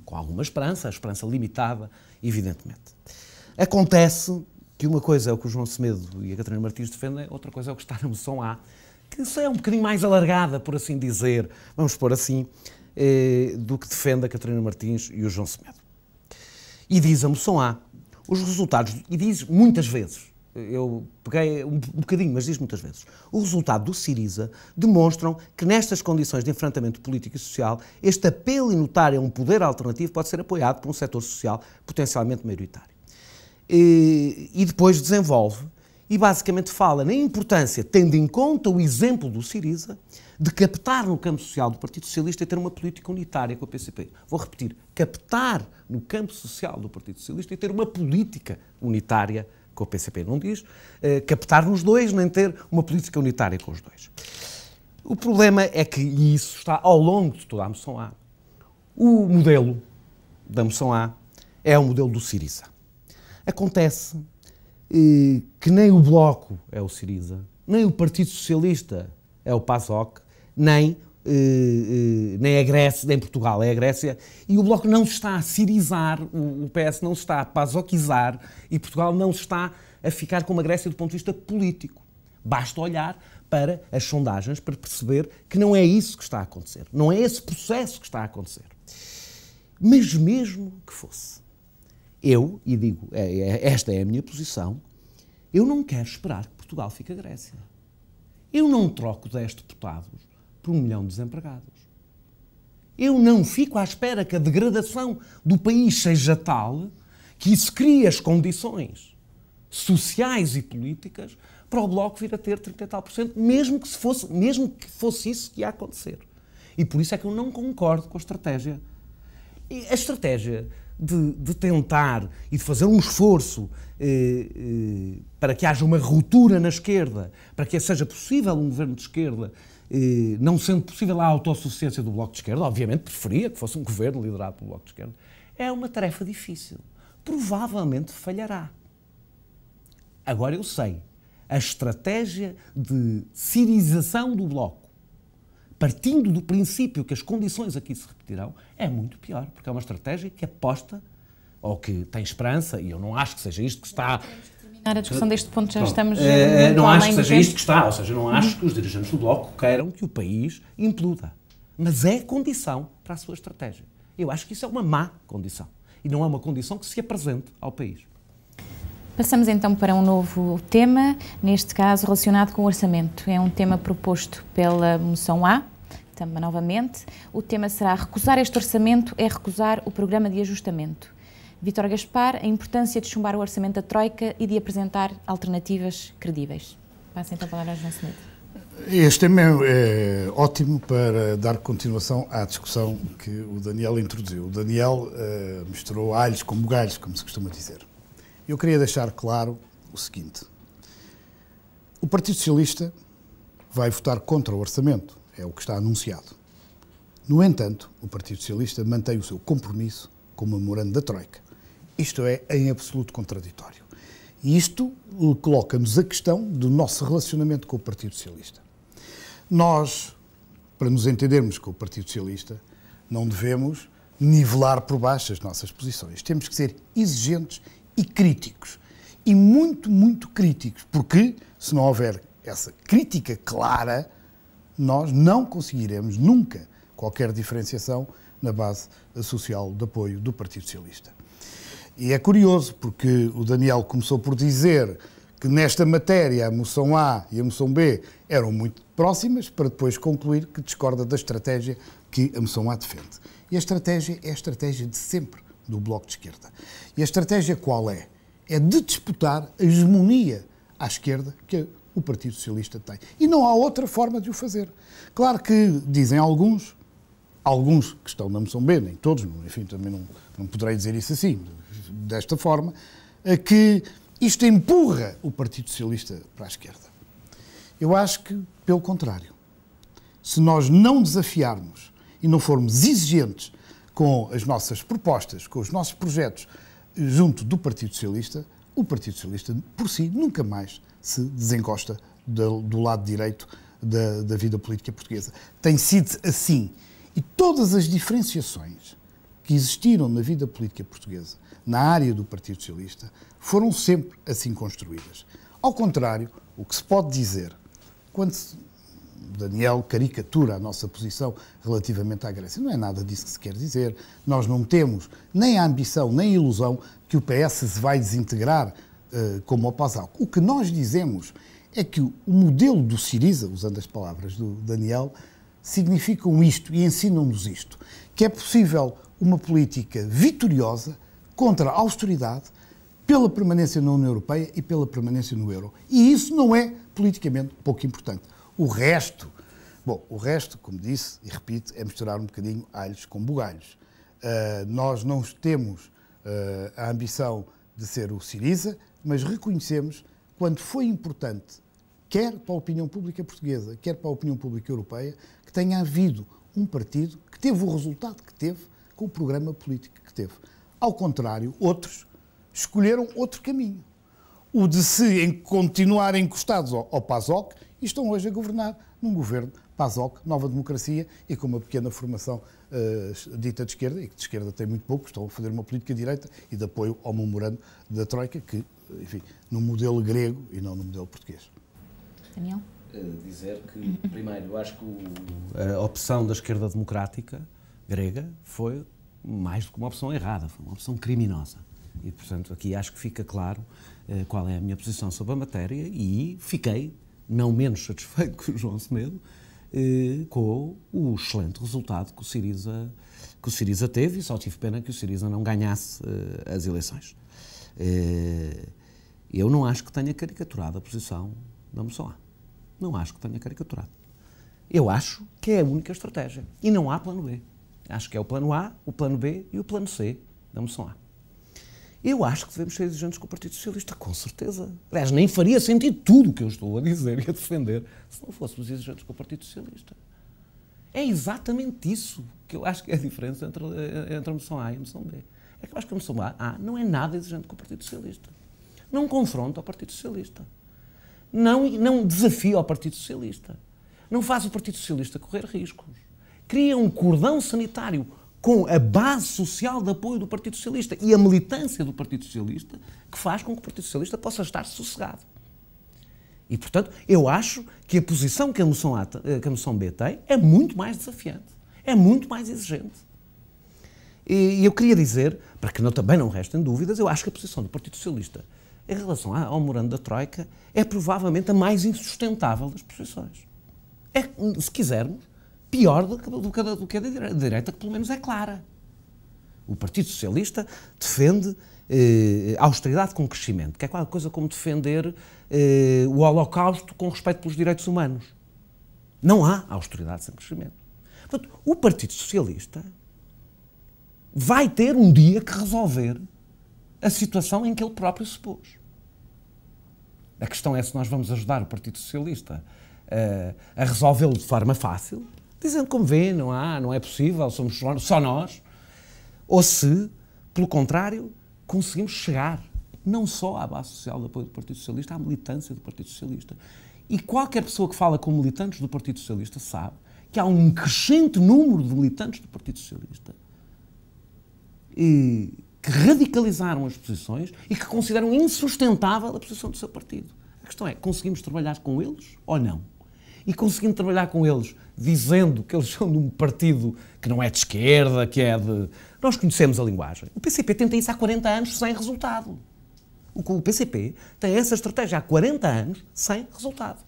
[SPEAKER 2] alguma esperança, a esperança limitada, evidentemente. Acontece que uma coisa é o que o João Semedo e a Catarina Martins defendem, outra coisa é o que está na moção A, que isso é um bocadinho mais alargada, por assim dizer, vamos pôr assim, do que defende a Catarina Martins e o João Semedo. E diz a moção A, os resultados, e diz muitas vezes, eu peguei um bocadinho, mas diz muitas vezes, o resultado do Syriza demonstram que nestas condições de enfrentamento político e social, este apelo inotário a um poder alternativo pode ser apoiado por um setor social potencialmente maioritário. E depois desenvolve e basicamente fala na importância, tendo em conta o exemplo do Syriza, de captar no campo social do Partido Socialista e ter uma política unitária com o PCP. Vou repetir, captar no campo social do Partido Socialista e ter uma política unitária com o PCP. Não diz captar nos dois, nem ter uma política unitária com os dois. O problema é que, e isso está ao longo de toda a moção A, o modelo da moção A é o modelo do Syriza. Acontece que nem o Bloco é o Syriza, nem o Partido Socialista é o PASOK, nem a Grécia, nem Portugal é a Grécia, e o Bloco não se está a sirizar, o PS não se está a pasokizar, e Portugal não se está a ficar como a Grécia do ponto de vista político. Basta olhar para as sondagens para perceber que não é isso que está a acontecer, não é esse processo que está a acontecer. Mas mesmo que fosse, eu, e digo, esta é a minha posição, eu não quero esperar que Portugal fique a Grécia. Eu não troco 10 deputados por 1 milhão de desempregados. Eu não fico à espera que a degradação do país seja tal que isso crie as condições sociais e políticas para o Bloco vir a ter 30 e tal %, mesmo que fosse isso que ia acontecer. E por isso é que eu não concordo com a estratégia. A estratégia de tentar e de fazer um esforço para que haja uma ruptura na esquerda, para que seja possível um governo de esquerda, não sendo possível a autossuficiência do Bloco de Esquerda, obviamente preferia que fosse um governo liderado pelo Bloco de Esquerda, é uma tarefa difícil. Provavelmente falhará. Agora eu sei, a estratégia de sirização do Bloco, partindo do princípio que as condições aqui se repetirão, é muito pior, porque é uma estratégia que aposta, ou que tem esperança, e eu não acho que seja isto que está...
[SPEAKER 1] A discussão deste ponto já estamos...
[SPEAKER 2] não acho que seja isto que está, ou seja, não acho que os dirigentes do Bloco queiram que o país imploda. Mas é condição para a sua estratégia. Eu acho que isso é uma má condição. E não é uma condição que se apresente ao país.
[SPEAKER 1] Passamos então para um novo tema, neste caso relacionado com o orçamento. É um tema proposto pela moção A, também novamente. O tema será: recusar este orçamento é recusar o programa de ajustamento. Vítor Gaspar, a importância de chumbar o orçamento da Troika e de apresentar alternativas credíveis. Passa então a palavra a João Semedo.
[SPEAKER 3] Este tema é ótimo para dar continuação à discussão que o Daniel introduziu. O Daniel misturou alhos com bugalhos, como se costuma dizer. Eu queria deixar claro o seguinte: o Partido Socialista vai votar contra o orçamento, é o que está anunciado. No entanto, o Partido Socialista mantém o seu compromisso com o memorando da Troika. Isto é em absoluto contraditório. E isto coloca-nos a questão do nosso relacionamento com o Partido Socialista. Nós, para nos entendermos com o Partido Socialista, não devemos nivelar por baixo as nossas posições. Temos que ser exigentes e críticos. E muito, muito críticos. Porque, se não houver essa crítica clara, nós não conseguiremos nunca qualquer diferenciação na base social de apoio do Partido Socialista. E é curioso, porque o Daniel começou por dizer que nesta matéria a moção A e a moção B eram muito próximas, para depois concluir que discorda da estratégia que a moção A defende. E a estratégia é a estratégia de sempre do Bloco de Esquerda. E a estratégia qual é? É de disputar a hegemonia à esquerda que o Partido Socialista tem. E não há outra forma de o fazer. Claro que dizem alguns que estão na moção B, nem todos, enfim, também não poderei dizer isso assim, desta forma, que isto empurra o Partido Socialista para a esquerda. Eu acho que, pelo contrário, se nós não desafiarmos e não formos exigentes com as nossas propostas, com os nossos projetos junto do Partido Socialista, o Partido Socialista, por si, nunca mais se desencosta do lado direito da vida política portuguesa. Tem sido assim. E todas as diferenciações que existiram na vida política portuguesa, na área do Partido Socialista, foram sempre assim construídas. Ao contrário, o que se pode dizer, quando Daniel caricatura a nossa posição relativamente à Grécia, não é nada disso que se quer dizer. Nós não temos nem a ambição, nem a ilusão que o PS se vai desintegrar como o PASOK. O que nós dizemos é que o modelo do Syriza, usando as palavras do Daniel, significam isto e ensinam-nos isto, que é possível uma política vitoriosa contra a austeridade, pela permanência na União Europeia e pela permanência no euro. E isso não é politicamente pouco importante. O resto, como disse e repito, é misturar um bocadinho alhos com bugalhos. Nós não temos a ambição de ser o Syriza, mas reconhecemos quando foi importante, quer para a opinião pública portuguesa, quer para a opinião pública europeia, que tenha havido um partido que teve o resultado que teve com o programa político que teve. Ao contrário, outros escolheram outro caminho. O de se continuar encostados ao PASOK e estão hoje a governar num governo PASOK, Nova Democracia, e com uma pequena formação dita de esquerda, e que de esquerda tem muito pouco, estão a fazer uma política de direita e de apoio ao memorando da Troika, que, enfim, no modelo grego e não no modelo português.
[SPEAKER 1] Daniel?
[SPEAKER 2] Dizer que, primeiro, eu acho que a opção da esquerda democrática grega foi mais do que uma opção errada, foi uma opção criminosa. E, portanto, aqui acho que fica claro qual é a minha posição sobre a matéria e fiquei não menos satisfeito que o João Semedo com o excelente resultado que o Syriza teve, e só tive pena que o Syriza não ganhasse as eleições. Eu não acho que tenha caricaturado a posição da moção A. Não acho que tenha caricaturado. Eu acho que é a única estratégia. E não há plano B. Acho que é o plano A, o plano B e o plano C da moção A. Eu acho que devemos ser exigentes com o Partido Socialista, com certeza. Aliás, nem faria sentido tudo o que eu estou a dizer e a defender se não fôssemos exigentes com o Partido Socialista. É exatamente isso que eu acho que é a diferença entre a moção A e a moção B. É que eu acho que a moção A não é nada exigente com o Partido Socialista. Não confronta o Partido Socialista. Não desafia o Partido Socialista. Não faz o Partido Socialista correr riscos. Cria um cordão sanitário com a base social de apoio do Partido Socialista e a militância do Partido Socialista que faz com que o Partido Socialista possa estar sossegado. E, portanto, eu acho que a posição que a moção B tem é muito mais desafiante, é muito mais exigente. E eu queria dizer, para que também não restem dúvidas, eu acho que a posição do Partido Socialista em relação ao memorando da Troika é provavelmente a mais insustentável das posições. É, se quisermos, pior do que a da direita, que pelo menos é clara. O Partido Socialista defende a austeridade com crescimento, que é qualquer coisa como defender o Holocausto com respeito pelos direitos humanos. Não há austeridade sem crescimento. Portanto, o Partido Socialista vai ter um dia que resolver a situação em que ele próprio se pôs. A questão é se nós vamos ajudar o Partido Socialista a resolvê-lo de forma fácil, dizendo como vê, não é possível, somos só nós, ou se, pelo contrário, conseguimos chegar não só à base social de apoio do Partido Socialista, à militância do Partido Socialista. E qualquer pessoa que fala com militantes do Partido Socialista sabe que há um crescente número de militantes do Partido Socialista que radicalizaram as posições e que consideram insustentável a posição do seu partido. A questão é, conseguimos trabalhar com eles ou não? E conseguimos trabalhar com eles dizendo que eles são de um partido que não é de esquerda, que é de... Nós conhecemos a linguagem. O PCP tenta isso há 40 anos sem resultado. O PCP tem essa estratégia há 40 anos sem resultado.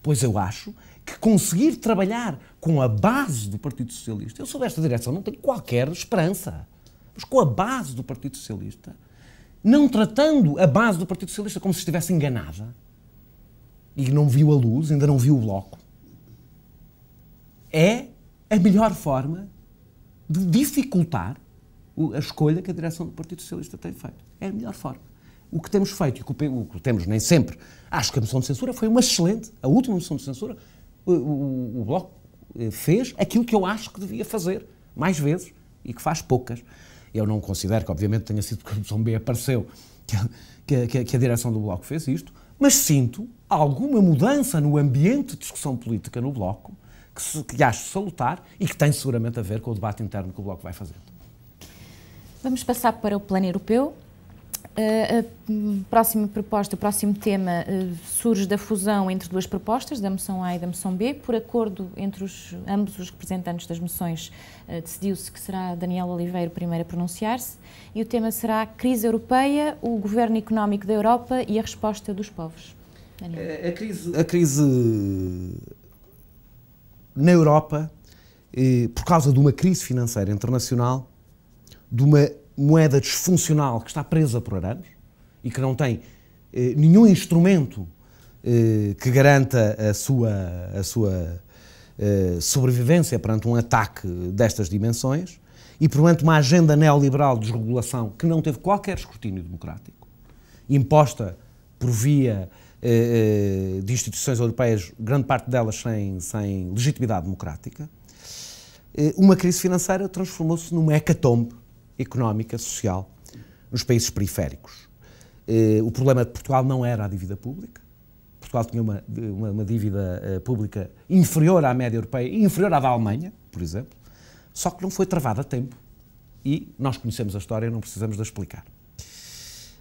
[SPEAKER 2] Pois eu acho que conseguir trabalhar com a base do Partido Socialista, eu sobre esta direção não tenho qualquer esperança, mas com a base do Partido Socialista, não tratando a base do Partido Socialista como se estivesse enganada e não viu a luz, ainda não viu o Bloco, é a melhor forma de dificultar a escolha que a direção do Partido Socialista tem feito. É a melhor forma. O que temos feito, e o que temos nem sempre, acho que a moção de censura foi uma excelente, a última moção de censura, o Bloco fez aquilo que eu acho que devia fazer, mais vezes, e que faz poucas. Eu não considero que, obviamente, tenha sido porque a moção B apareceu que a direção do Bloco fez isto, mas sinto alguma mudança no ambiente de discussão política no Bloco, que acho salutar e que tem seguramente a ver com o debate interno que o Bloco vai fazer.
[SPEAKER 1] Vamos passar para o plano europeu. A próxima proposta, o próximo tema surge da fusão entre duas propostas, da moção A e da moção B. Por acordo entre ambos os representantes das moções, decidiu-se que será Daniel Oliveira o primeiro a pronunciar-se, e o tema será Crise Europeia, o governo económico da Europa e a resposta dos povos. Daniel.
[SPEAKER 2] A crise na Europa, por causa de uma crise financeira internacional, de uma moeda disfuncional que está presa por arames e que não tem nenhum instrumento que garanta a sua sobrevivência perante um ataque destas dimensões, e perante uma agenda neoliberal de desregulação que não teve qualquer escrutínio democrático, imposta por via de instituições europeias, grande parte delas sem legitimidade democrática, uma crise financeira transformou-se numa hecatombe económica, social, nos países periféricos. O problema de Portugal não era a dívida pública. Portugal tinha uma dívida pública inferior à média europeia e inferior à da Alemanha, por exemplo, só que não foi travada a tempo. E nós conhecemos a história, não precisamos de a explicar.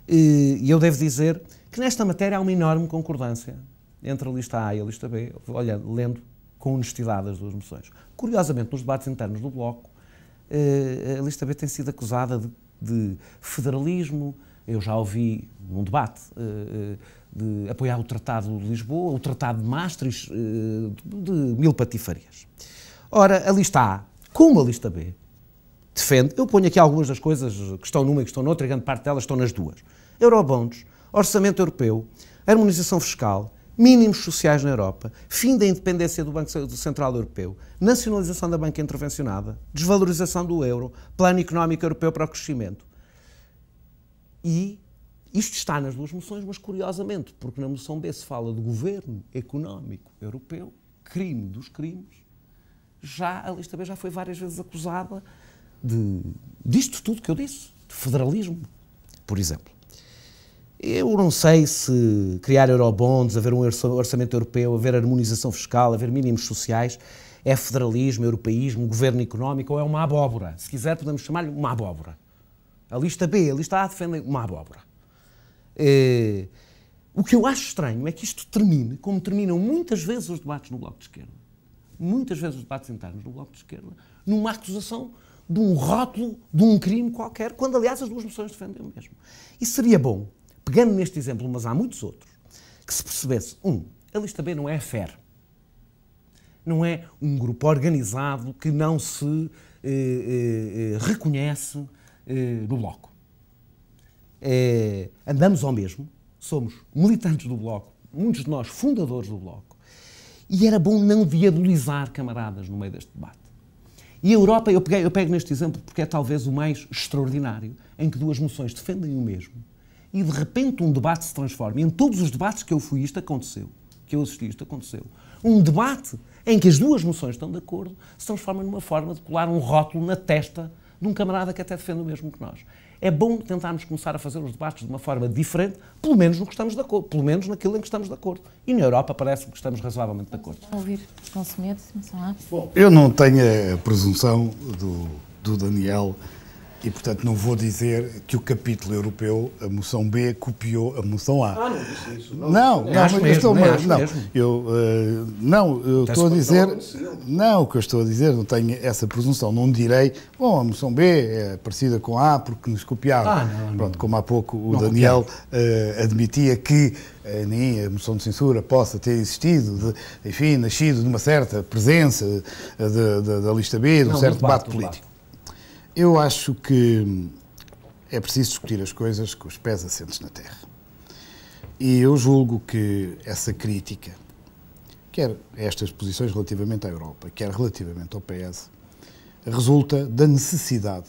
[SPEAKER 2] E eu devo dizer que nesta matéria há uma enorme concordância entre a lista A e a lista B, lendo com honestidade as duas moções. Curiosamente, nos debates internos do Bloco, a lista B tem sido acusada de federalismo. Eu já ouvi num debate de apoiar o Tratado de Lisboa, o Tratado de Maastricht, de mil patifarias. Ora, a lista A, como a lista B, defende, eu ponho aqui algumas das coisas que estão numa e que estão noutra, e grande parte delas estão nas duas. Eurobonds, orçamento europeu, harmonização fiscal, mínimos sociais na Europa, fim da independência do Banco Central Europeu, nacionalização da banca intervencionada, desvalorização do euro, plano económico europeu para o crescimento. E isto está nas duas moções, mas curiosamente, porque na moção B se fala do governo económico europeu, crime dos crimes, já a lista B já foi várias vezes acusada disto tudo que eu disse, de federalismo, por exemplo. Eu não sei se criar eurobonds, haver um orçamento europeu, haver harmonização fiscal, haver mínimos sociais, é federalismo, europeísmo, governo económico, ou é uma abóbora. Se quiser, podemos chamar-lhe uma abóbora. A lista B, a lista A defendem uma abóbora. O que eu acho estranho é que isto termine, como terminam muitas vezes os debates no Bloco de Esquerda, muitas vezes os debates internos do Bloco de Esquerda, numa acusação de um rótulo, de um crime qualquer, quando, aliás, as duas moções defendem o mesmo. E seria bom, pegando neste exemplo, mas há muitos outros, que se percebesse, a lista B não é a FER. Não é um grupo organizado que não se reconhece no Bloco. Andamos ao mesmo, somos militantes do Bloco, muitos de nós fundadores do Bloco, e era bom não diabolizar camaradas no meio deste debate. E a Europa, eu pego neste exemplo porque é talvez o mais extraordinário, em que duas moções defendem o mesmo, e de repente um debate se transforma. E em todos os debates que eu fui, isto aconteceu, que eu assisti, isto aconteceu. Um debate em que as duas moções estão de acordo se transforma numa forma de colar um rótulo na testa de um camarada que até defende o mesmo que nós. É bom tentarmos começar a fazer os debates de uma forma diferente, pelo menos no que estamos de acordo, pelo menos naquilo em que estamos de acordo. E na Europa parece que estamos razoavelmente de acordo.
[SPEAKER 1] Vamos ouvir João Semedo.
[SPEAKER 3] Bom, eu não tenho a presunção do Daniel e, portanto, não vou dizer que o capítulo europeu, a moção B, copiou a moção A.
[SPEAKER 2] Não disse isso.
[SPEAKER 3] Não, eu estou a dizer, não, o que eu estou a dizer, não tenho essa presunção, não direi, bom, a moção B é parecida com a porque nos copiaram. Pronto, como há pouco o Daniel admitia que nem a moção de censura possa ter existido, enfim, nascido de uma certa presença da lista B, de um certo debate político. Eu acho que é preciso discutir as coisas com os pés assentes na terra. E eu julgo que essa crítica, quer estas posições relativamente à Europa, quer relativamente ao PS, resulta da necessidade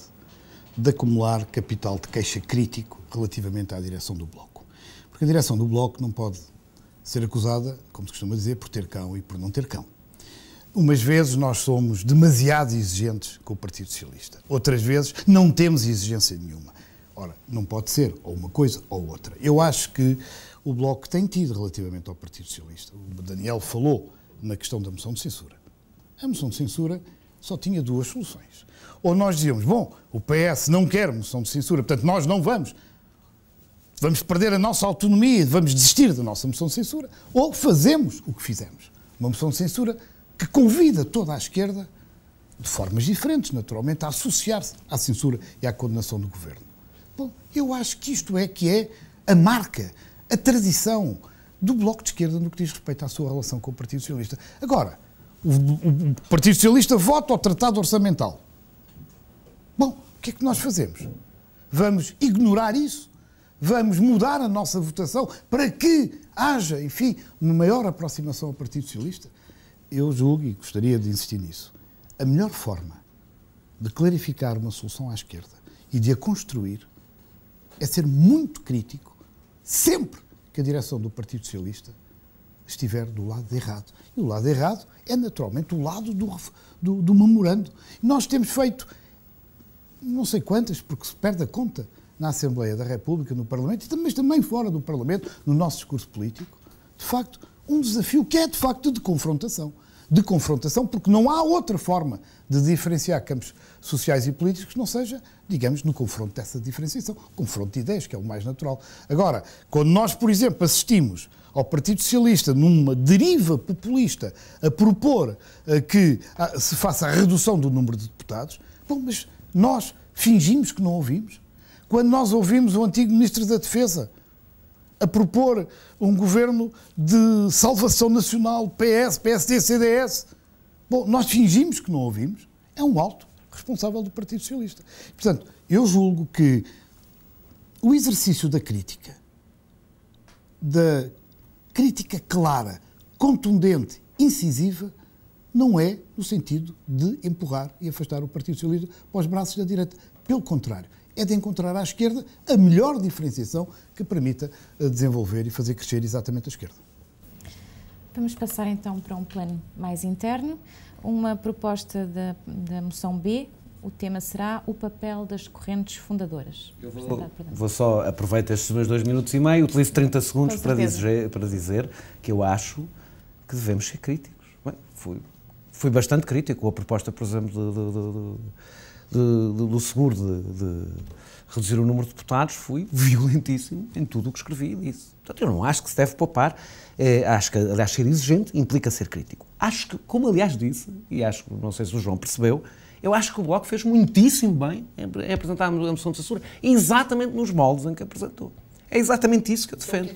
[SPEAKER 3] de acumular capital de queixa crítico relativamente à direção do Bloco. Porque a direção do Bloco não pode ser acusada, como se costuma dizer, por ter cão e por não ter cão. Umas vezes nós somos demasiado exigentes com o Partido Socialista. Outras vezes não temos exigência nenhuma. Ora, não pode ser ou uma coisa ou outra. Eu acho que o Bloco tem tido relativamente ao Partido Socialista. O Daniel falou na questão da moção de censura. A moção de censura só tinha duas soluções. Ou nós dizíamos, bom, o PS não quer moção de censura, portanto nós não vamos perder a nossa autonomia, vamos desistir da nossa moção de censura, ou fazemos o que fizemos. Uma moção de censura que convida toda a esquerda, de formas diferentes, naturalmente, a associar-se à censura e à condenação do governo. Bom, eu acho que isto é que é a marca, a tradição do Bloco de Esquerda no que diz respeito à sua relação com o Partido Socialista. Agora, o Partido Socialista vota ao Tratado Orçamental. Bom, o que é que nós fazemos? Vamos ignorar isso? Vamos mudar a nossa votação para que haja, enfim, uma maior aproximação ao Partido Socialista? Eu julgo, e gostaria de insistir nisso, a melhor forma de clarificar uma solução à esquerda e de a construir é ser muito crítico sempre que a direção do Partido Socialista estiver do lado errado. E o lado errado é naturalmente o lado do memorando. Nós temos feito não sei quantas, porque se perde a conta na Assembleia da República, no Parlamento, mas também fora do Parlamento, no nosso discurso político, de facto, um desafio que é, de facto, de confrontação. De confrontação, porque não há outra forma de diferenciar campos sociais e políticos que não seja, digamos, no confronto dessa diferenciação. Confronto de ideias, que é o mais natural. Agora, quando nós, por exemplo, assistimos ao Partido Socialista numa deriva populista a propor que se faça a redução do número de deputados, bom, mas nós fingimos que não ouvimos. Quando nós ouvimos o antigo Ministro da Defesa a propor um governo de salvação nacional, PS, PSD, CDS, bom, nós fingimos que não ouvimos. É um alto responsável do Partido Socialista. Portanto, eu julgo que o exercício da crítica clara, contundente, incisiva, não é no sentido de empurrar e afastar o Partido Socialista para os braços da direita. Pelo contrário, é de encontrar à esquerda a melhor diferenciação que permita desenvolver e fazer crescer exatamente a esquerda.
[SPEAKER 1] Vamos passar então para um plano mais interno. Uma proposta da moção B, o tema será o papel das correntes fundadoras.
[SPEAKER 2] Eu vou só aproveitar estes meus 2 minutos e meio, utilizo 30 segundos para dizer que eu acho que devemos ser críticos. Bem, fui bastante crítico com a proposta, por exemplo, do seguro de reduzir o número de deputados, fui violentíssimo em tudo o que escrevi e disse. Portanto, eu não acho que se deve poupar, acho que, aliás, ser exigente implica ser crítico. Acho que, como aliás disse, e acho que, não sei se o João percebeu, eu acho que o Bloco fez muitíssimo bem em apresentar a moção de censura exatamente nos moldes em que apresentou. É exatamente isso que eu defendo.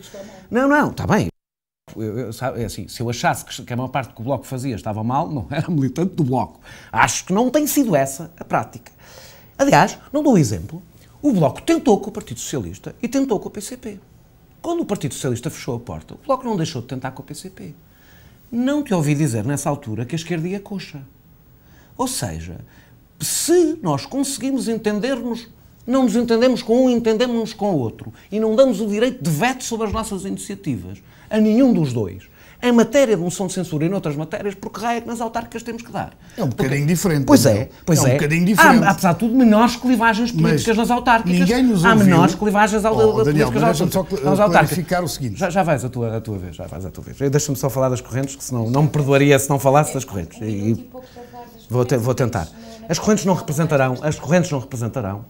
[SPEAKER 2] Não, está bem. Assim, se eu achasse que a maior parte que o Bloco fazia estava mal, não era militante do Bloco. Acho que não tem sido essa a prática. Aliás, não dou um exemplo. O Bloco tentou com o Partido Socialista e tentou com o PCP. Quando o Partido Socialista fechou a porta, o Bloco não deixou de tentar com o PCP. Não te ouvi dizer nessa altura que a esquerda ia coxa. Ou seja, se nós conseguimos entender-nos, não nos entendemos com um, entendemos-nos com o outro, e não damos o direito de veto sobre as nossas iniciativas a nenhum dos dois, em matéria de moção de censura e noutras matérias, porque raio é que nas autárquicas temos que dar.
[SPEAKER 3] É um bocadinho diferente.
[SPEAKER 2] Pois é.
[SPEAKER 3] Um bocadinho diferente.
[SPEAKER 2] Há, apesar de tudo, menores clivagens políticas nas autárquicas.
[SPEAKER 3] Ninguém nos ouviu.
[SPEAKER 2] Há menores clivagens políticas
[SPEAKER 3] nas autárquicas. O seguinte.
[SPEAKER 2] Já vais a tua vez. Deixa-me só falar das correntes, que senão não me perdoaria se não falasse das correntes. Vou tentar. As correntes não representarão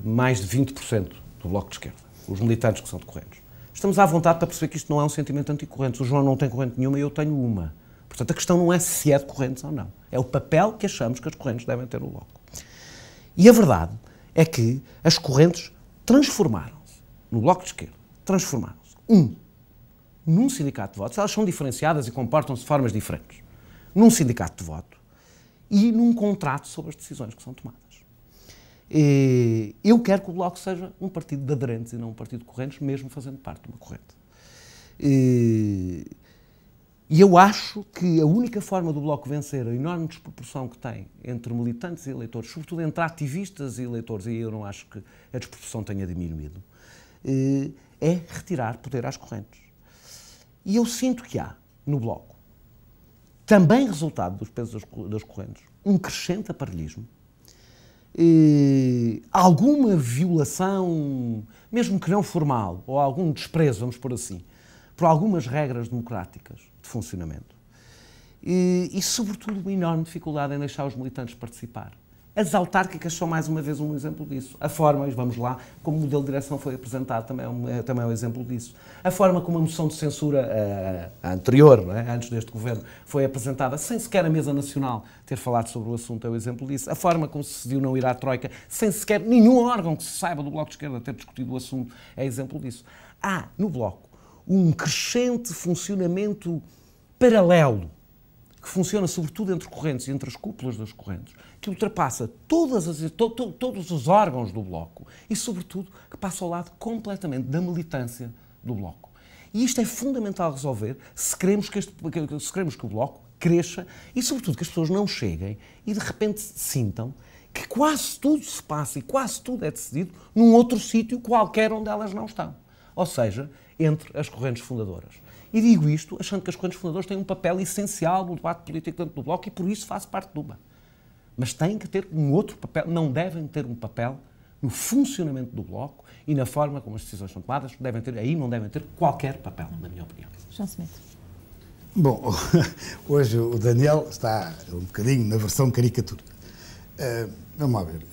[SPEAKER 2] mais de 20% do Bloco de Esquerda. Os militantes que são de correntes. Estamos à vontade para perceber que isto não é um sentimento anti-correntes. O João não tem corrente nenhuma e eu tenho uma. Portanto, a questão não é se é de correntes ou não. É o papel que achamos que as correntes devem ter no Bloco. E a verdade é que as correntes transformaram-se, no Bloco de Esquerda, num sindicato de votos. Elas são diferenciadas e comportam-se de formas diferentes. Num sindicato de voto e num contrato sobre as decisões que são tomadas. Eu quero que o Bloco seja um partido de aderentes e não um partido de correntes, mesmo fazendo parte de uma corrente. E eu acho que a única forma do Bloco vencer a enorme desproporção que tem entre militantes e eleitores, sobretudo entre ativistas e eleitores, e eu não acho que a desproporção tenha diminuído, é retirar poder às correntes. E eu sinto que há, no Bloco, também resultado dos pesos das correntes, um crescente aparelhismo, alguma violação, mesmo que não formal, ou algum desprezo, vamos pôr assim, por algumas regras democráticas de funcionamento. E sobretudo, uma enorme dificuldade em deixar os militantes participar. As autárquicas são, mais uma vez, um exemplo disso. A forma, e vamos lá, como o modelo de direção foi apresentado, também é um exemplo disso. A forma como a moção de censura, a anterior, não é? Antes deste governo, foi apresentada, sem sequer a Mesa Nacional ter falado sobre o assunto, é um exemplo disso. A forma como se decidiu não ir à Troika, sem sequer nenhum órgão que se saiba do Bloco de Esquerda ter discutido o assunto, é exemplo disso. Há, no Bloco, um crescente funcionamento paralelo, que funciona sobretudo entre correntes e entre as cúpulas das correntes, que ultrapassa todos os órgãos do Bloco e, sobretudo, que passa ao lado completamente da militância do Bloco. E isto é fundamental resolver se queremos que o Bloco cresça e, sobretudo, que as pessoas não cheguem e, de repente, sintam que quase tudo se passa e quase tudo é decidido num outro sítio qualquer onde elas não estão. Ou seja, entre as correntes fundadoras. E digo isto achando que as correntes fundadoras têm um papel essencial no debate político dentro do Bloco e por isso faço parte de uma. Mas têm que ter um outro papel, não devem ter um papel no funcionamento do Bloco e na forma como as decisões são tomadas, aí não devem ter qualquer papel, na minha opinião.
[SPEAKER 1] João Smith.
[SPEAKER 3] Bom, hoje o Daniel está um bocadinho na versão caricatura. Vamos lá ver,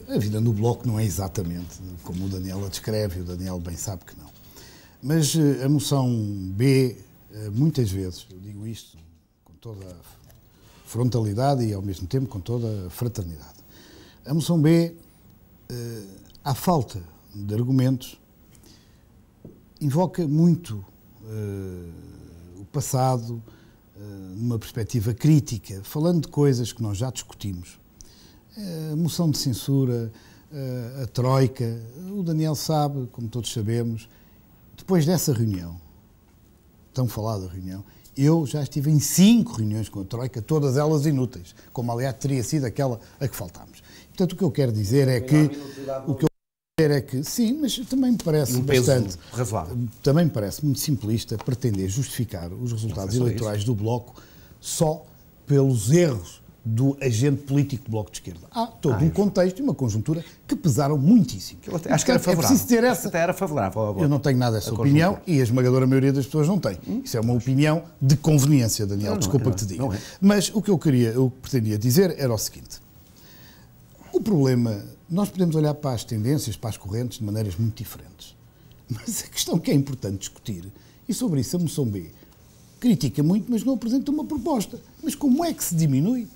[SPEAKER 3] a vida no Bloco não é exatamente como o Daniel a descreve, e o Daniel bem sabe que não. Mas a moção B, muitas vezes, eu digo isto com toda a frontalidade e ao mesmo tempo com toda a fraternidade, a moção B, à falta de argumentos, invoca muito o passado, numa perspectiva crítica, falando de coisas que nós já discutimos. A moção de censura, a Troika, o Daniel sabe, como todos sabemos. Depois dessa reunião, tão falada reunião, eu já estive em 5 reuniões com a Troika, todas elas inúteis, como aliás teria sido aquela a que faltámos. Portanto, o que eu quero dizer é que, sim, mas também me parece bastante razoável. Também me parece muito simplista pretender justificar os resultados eleitorais do Bloco só pelos erros do agente político do Bloco de Esquerda. Há todo um contexto e uma conjuntura que pesaram muitíssimo.
[SPEAKER 2] Acho que era favorável.
[SPEAKER 3] É preciso ter essa...
[SPEAKER 2] Até era favorável.
[SPEAKER 3] Eu não tenho nada dessa opinião e a esmagadora maioria das pessoas não tem. Isso é uma opinião de conveniência, Daniel, desculpa que te diga. Mas o que eu pretendia dizer era o seguinte. O problema, nós podemos olhar para as tendências, para as correntes, de maneiras muito diferentes. Mas a questão que é importante discutir, e sobre isso a moção B critica muito, mas não apresenta uma proposta. Mas como é que se diminui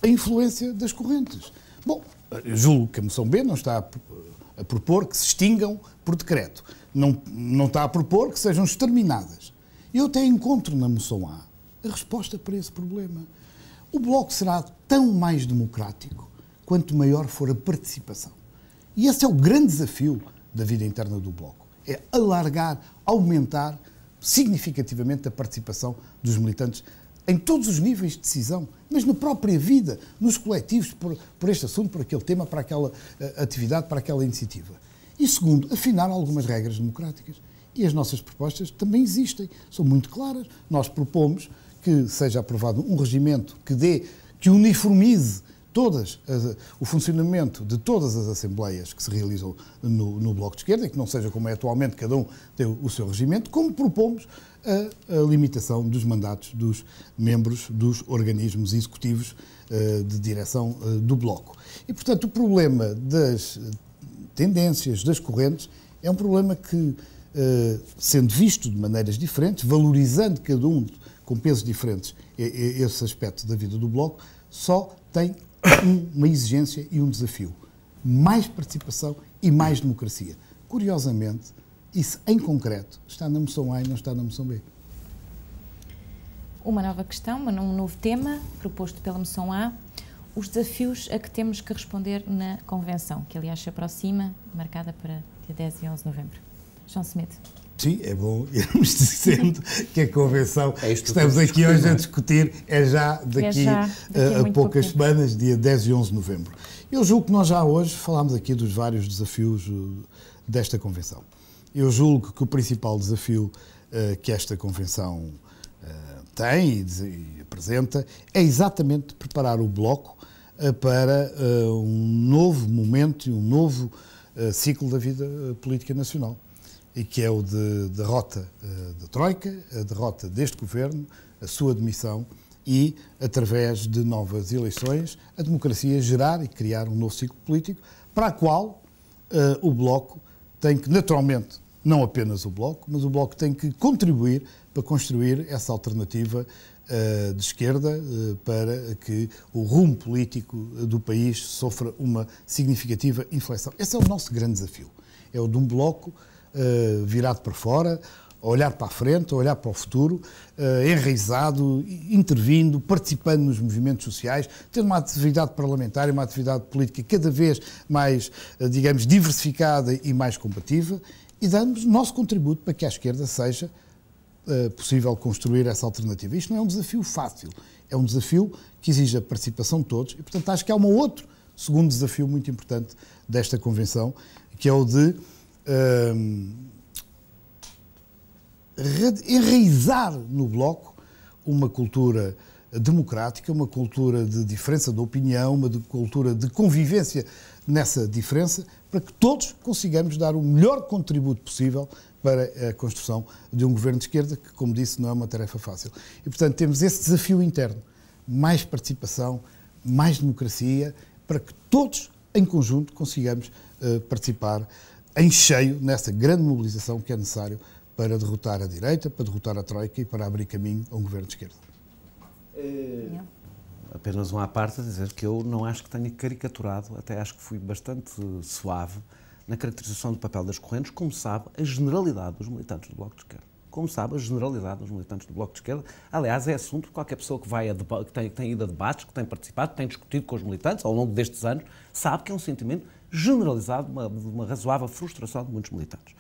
[SPEAKER 3] a influência das correntes? Bom, eu julgo que a moção B não está a propor que se extingam por decreto. Não está a propor que sejam exterminadas. Eu até encontro na moção A a resposta para esse problema. O Bloco será tão mais democrático quanto maior for a participação. E esse é o grande desafio da vida interna do Bloco. É alargar, aumentar significativamente a participação dos militantes em todos os níveis de decisão, mas na própria vida, nos coletivos, por este assunto, por aquele tema, para aquela atividade, para aquela iniciativa. E segundo, afinar algumas regras democráticas. E as nossas propostas também existem, são muito claras. Nós propomos que seja aprovado um regimento que uniformize o funcionamento de todas as assembleias que se realizam no Bloco de Esquerda, e que não seja como é atualmente, cada um tem o seu regimento, como propomos a limitação dos mandatos dos membros dos organismos executivos de direção do Bloco. E, portanto, o problema das tendências, das correntes, é um problema que, sendo visto de maneiras diferentes, valorizando cada um com pesos diferentes esse aspecto da vida do Bloco, só tem uma exigência e um desafio. Mais participação e mais democracia. Curiosamente, isso em concreto está na moção A e não está na moção B.
[SPEAKER 1] Uma nova questão, um novo tema proposto pela moção A, os desafios a que temos que responder na convenção, que aliás se aproxima, marcada para dia 10 e 11 de novembro. João Smith.
[SPEAKER 3] Sim, é bom irmos dizendo que a convenção que estamos aqui hoje a discutir é já daqui a poucas semanas, dia 10 e 11 de novembro. Eu julgo que nós já hoje falámos aqui dos vários desafios desta convenção. Eu julgo que o principal desafio que esta convenção tem e apresenta é exatamente preparar o Bloco para um novo momento e um novo ciclo da vida política nacional, e que é o de derrota da Troika, a derrota deste governo, a sua demissão e, através de novas eleições, a democracia gerar e criar um novo ciclo político, para a qual o Bloco tem que, naturalmente, não apenas o Bloco, mas o Bloco tem que contribuir para construir essa alternativa de esquerda para que o rumo político do país sofra uma significativa inflexão. Esse é o nosso grande desafio. É o de um Bloco virado para fora, a olhar para a frente, a olhar para o futuro, enraizado, intervindo, participando nos movimentos sociais, tendo uma atividade parlamentar e uma atividade política cada vez mais, digamos, diversificada e mais combativa, e dando o nosso contributo para que à esquerda seja possível construir essa alternativa. Isto não é um desafio fácil, é um desafio que exige a participação de todos e, portanto, acho que há um outro segundo desafio muito importante desta convenção, que é o de enraizar no Bloco uma cultura democrática, uma cultura de diferença de opinião, uma cultura de convivência nessa diferença, para que todos consigamos dar o melhor contributo possível para a construção de um governo de esquerda, que, como disse, não é uma tarefa fácil. E, portanto, temos esse desafio interno, mais participação, mais democracia, para que todos, em conjunto, consigamos participar em cheio nessa grande mobilização que é necessário para derrotar a direita, para derrotar a Troika e para abrir caminho a um governo de esquerda.
[SPEAKER 2] Apenas uma à parte a dizer que eu não acho que tenha caricaturado, até acho que fui bastante suave na caracterização do papel das correntes, como sabe, a generalidade dos militantes do Bloco de Esquerda. Como sabe, a generalidade dos militantes do Bloco de Esquerda, aliás, é assunto que qualquer pessoa que vai que tem ido a debates, que tem participado, que tem discutido com os militantes ao longo destes anos, sabe que é um sentimento generalizado, uma razoável frustração de muitos militantes.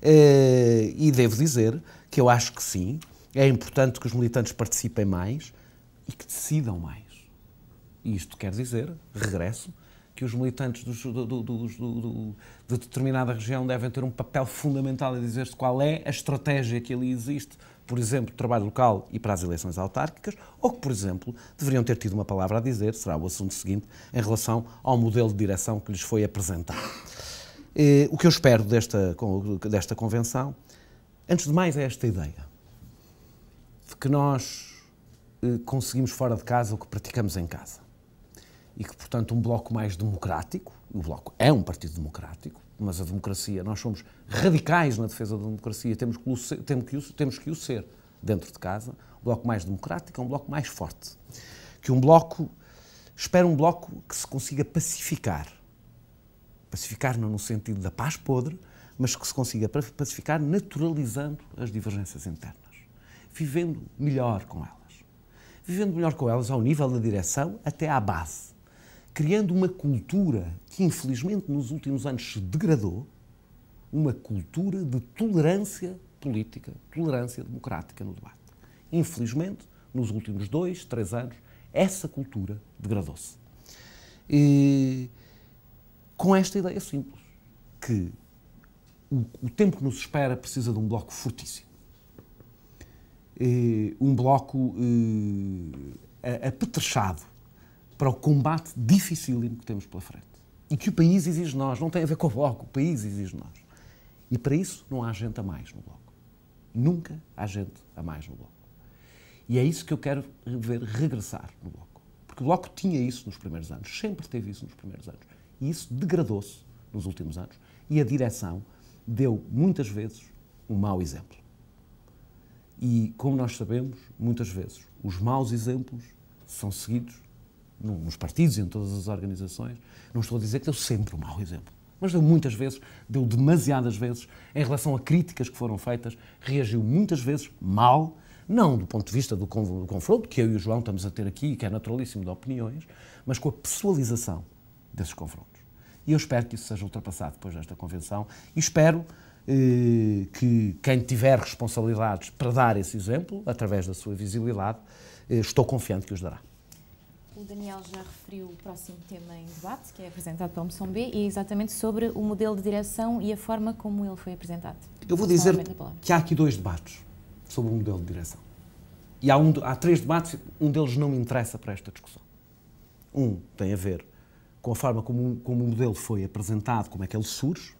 [SPEAKER 2] E devo dizer que eu acho que sim, é importante que os militantes participem mais e que decidam mais. E isto quer dizer, regresso, que os militantes de determinada região devem ter um papel fundamental em dizer-se qual é a estratégia que ali existe, por exemplo, trabalho local e para as eleições autárquicas, ou que, por exemplo, deveriam ter tido uma palavra a dizer, será o assunto seguinte, em relação ao modelo de direção que lhes foi apresentado. O que eu espero desta convenção, antes de mais, é esta ideia de que nós conseguimos fora de casa o que praticamos em casa. E que, portanto, um Bloco mais democrático, o Bloco é um partido democrático, mas a democracia, nós somos radicais na defesa da democracia, temos que o ser dentro de casa. Um Bloco mais democrático é um Bloco mais forte. Que um Bloco, espero um Bloco que se consiga pacificar. Pacificar não no sentido da paz podre, mas que se consiga pacificar naturalizando as divergências internas. Vivendo melhor com elas. Vivendo melhor com elas ao nível da direção até à base. Criando uma cultura que, infelizmente, nos últimos anos se degradou, uma cultura de tolerância política, tolerância democrática no debate. Infelizmente, nos últimos 2, 3 anos, essa cultura degradou-se. E com esta ideia simples, que o tempo que nos espera precisa de um Bloco fortíssimo. Um Bloco apetrechado para o combate dificílimo que temos pela frente. E que o país exige de nós, não tem a ver com o Bloco, o país exige de nós. E para isso não há gente a mais no Bloco. Nunca há gente a mais no Bloco. E é isso que eu quero ver regressar no Bloco. Porque o Bloco tinha isso nos primeiros anos, sempre teve isso nos primeiros anos. E isso degradou-se nos últimos anos. E a direção deu, muitas vezes, um mau exemplo. E, como nós sabemos, muitas vezes, os maus exemplos são seguidos nos partidos e em todas as organizações. Não estou a dizer que deu sempre um mau exemplo, mas deu muitas vezes, deu demasiadas vezes, em relação a críticas que foram feitas, reagiu muitas vezes mal, não do ponto de vista do confronto, que eu e o João estamos a ter aqui, que é naturalíssimo de opiniões, mas com a pessoalização desses confrontos. E eu espero que isso seja ultrapassado depois desta convenção e espero que quem tiver responsabilidades para dar esse exemplo, através da sua visibilidade, estou confiante que os dará.
[SPEAKER 1] O Daniel já referiu o próximo tema em debate, que é apresentado pela Moção B, e é exatamente sobre o modelo de direção e a forma como ele foi apresentado.
[SPEAKER 2] Eu vou dizer que há aqui 2 debates sobre o modelo de direção. E há 3 debates, um deles não me interessa para esta discussão. Um tem a ver com a forma como o modelo foi apresentado, como é que ele surge.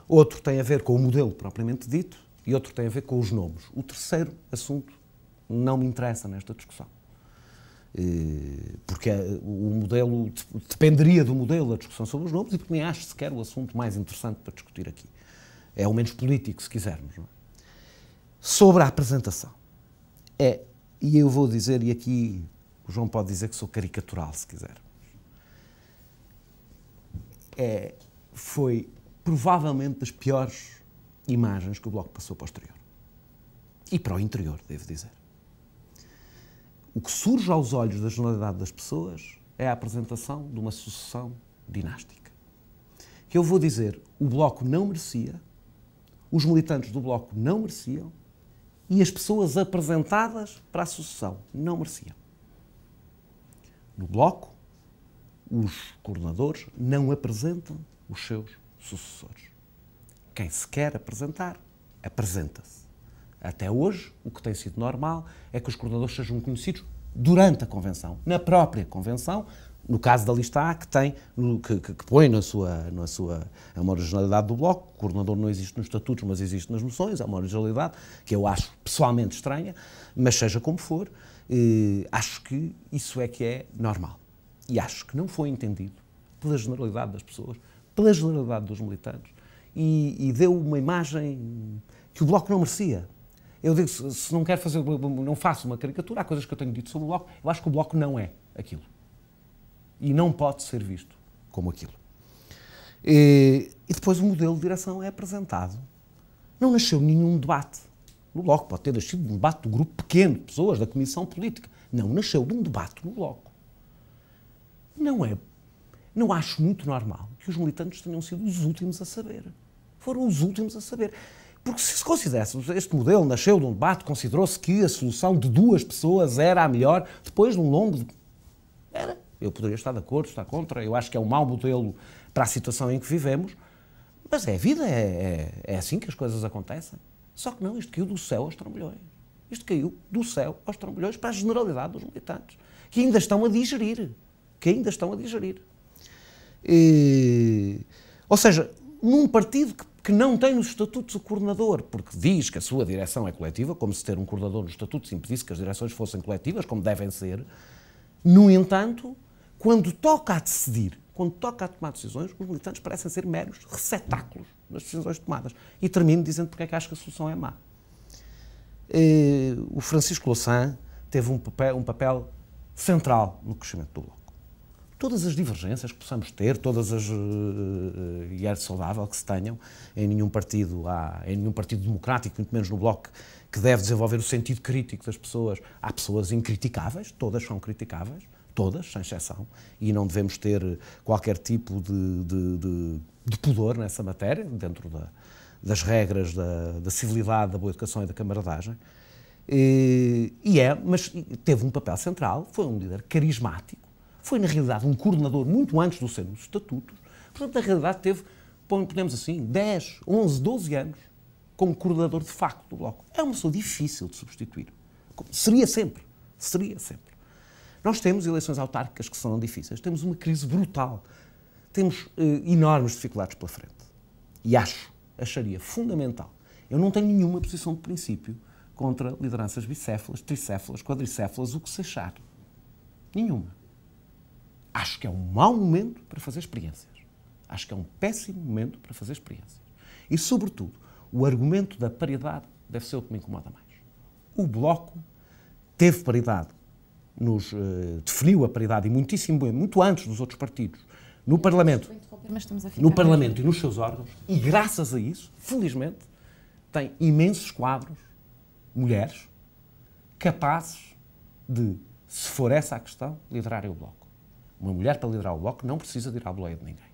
[SPEAKER 2] Outro tem a ver com o modelo propriamente dito e outro tem a ver com os nomes. O terceiro assunto não me interessa nesta discussão. Porque o modelo dependeria do modelo a discussão sobre os nomes e porque nem acho sequer o assunto mais interessante para discutir aqui. É o menos político, se quisermos. Não é? Sobre a apresentação. E eu vou dizer, e aqui o João pode dizer que sou caricatural, se quiser. Foi provavelmente das piores imagens que o Bloco passou para o exterior. E para o interior, devo dizer. O que surge aos olhos da generalidade das pessoas é a apresentação de uma sucessão dinástica. Que eu vou dizer, o Bloco não merecia, os militantes do Bloco não mereciam e as pessoas apresentadas para a sucessão não mereciam. No Bloco, os coordenadores não apresentam os seus sucessores. Quem se quer apresentar, apresenta-se. Até hoje, o que tem sido normal é que os coordenadores sejam conhecidos durante a Convenção, na própria Convenção, no caso da lista A, que põe na sua é uma originalidade do Bloco. O coordenador não existe nos estatutos, mas existe nas moções, é uma originalidade que eu acho pessoalmente estranha, mas seja como for, acho que isso é que é normal. E acho que não foi entendido pela generalidade das pessoas, pela generalidade dos militantes, e deu uma imagem que o Bloco não merecia. Eu digo, se não quero fazer, não faço uma caricatura, há coisas que eu tenho dito sobre o Bloco, eu acho que o Bloco não é aquilo. E não pode ser visto como aquilo. E depois o modelo de direção é apresentado. Não nasceu nenhum debate no Bloco, pode ter nascido de um debate do grupo pequeno, de pessoas da Comissão Política. Não, nasceu de um debate no Bloco. Não acho muito normal que os militantes tenham sido os últimos a saber. Foram os últimos a saber. Porque se considerássemos este modelo nasceu de um debate, considerou-se que a solução de duas pessoas era a melhor, depois de um longo... Era. Eu poderia estar de acordo, estar contra, eu acho que é um mau modelo para a situação em que vivemos, mas é a vida, é assim que as coisas acontecem. Só que não, isto caiu do céu aos trambolhões. Isto caiu do céu aos trambolhões para a generalidade dos militantes, que ainda estão a digerir. Ou seja, num partido que não tem nos estatutos o coordenador, porque diz que a sua direção é coletiva, como se ter um coordenador nos estatutos impedisse que as direções fossem coletivas, como devem ser. No entanto, quando toca a decidir, quando toca a tomar decisões, os militantes parecem ser meros receptáculos das decisões tomadas. E termino dizendo porque é que acho que a solução é má. O Francisco Louçã teve um papel central no crescimento do Bloco. Todas as divergências que possamos ter, e é saudável que se tenham, em nenhum partido democrático, muito menos no Bloco, que deve desenvolver o sentido crítico das pessoas. Há pessoas incriticáveis, todas são criticáveis, todas, sem exceção, e não devemos ter qualquer tipo de pudor nessa matéria, dentro das regras da civilidade, da boa educação e da camaradagem. Mas teve um papel central, foi um líder carismático, foi, na realidade, um coordenador muito antes do ser nos estatutos. Portanto, na realidade, teve, podemos assim, 10, 11, 12 anos como coordenador de facto do Bloco. É uma pessoa difícil de substituir. Seria sempre. Nós temos eleições autárquicas que são difíceis. Temos uma crise brutal. Temos enormes dificuldades pela frente. E acharia fundamental. Eu não tenho nenhuma posição de princípio contra lideranças bicéfalas, tricéfalas, quadricéfalas, o que se achar. Nenhuma. Acho que é um mau momento para fazer experiências. Acho que é um péssimo momento para fazer experiências. E, sobretudo, o argumento da paridade deve ser o que me incomoda mais. O Bloco teve paridade, definiu a paridade, e muito antes dos outros partidos, no Parlamento e nos seus órgãos, e graças a isso, felizmente, tem imensos quadros, mulheres, capazes de, se for essa a questão, liderarem o Bloco. Uma mulher, para liderar o Bloco, não precisa de ir à boleia de ninguém.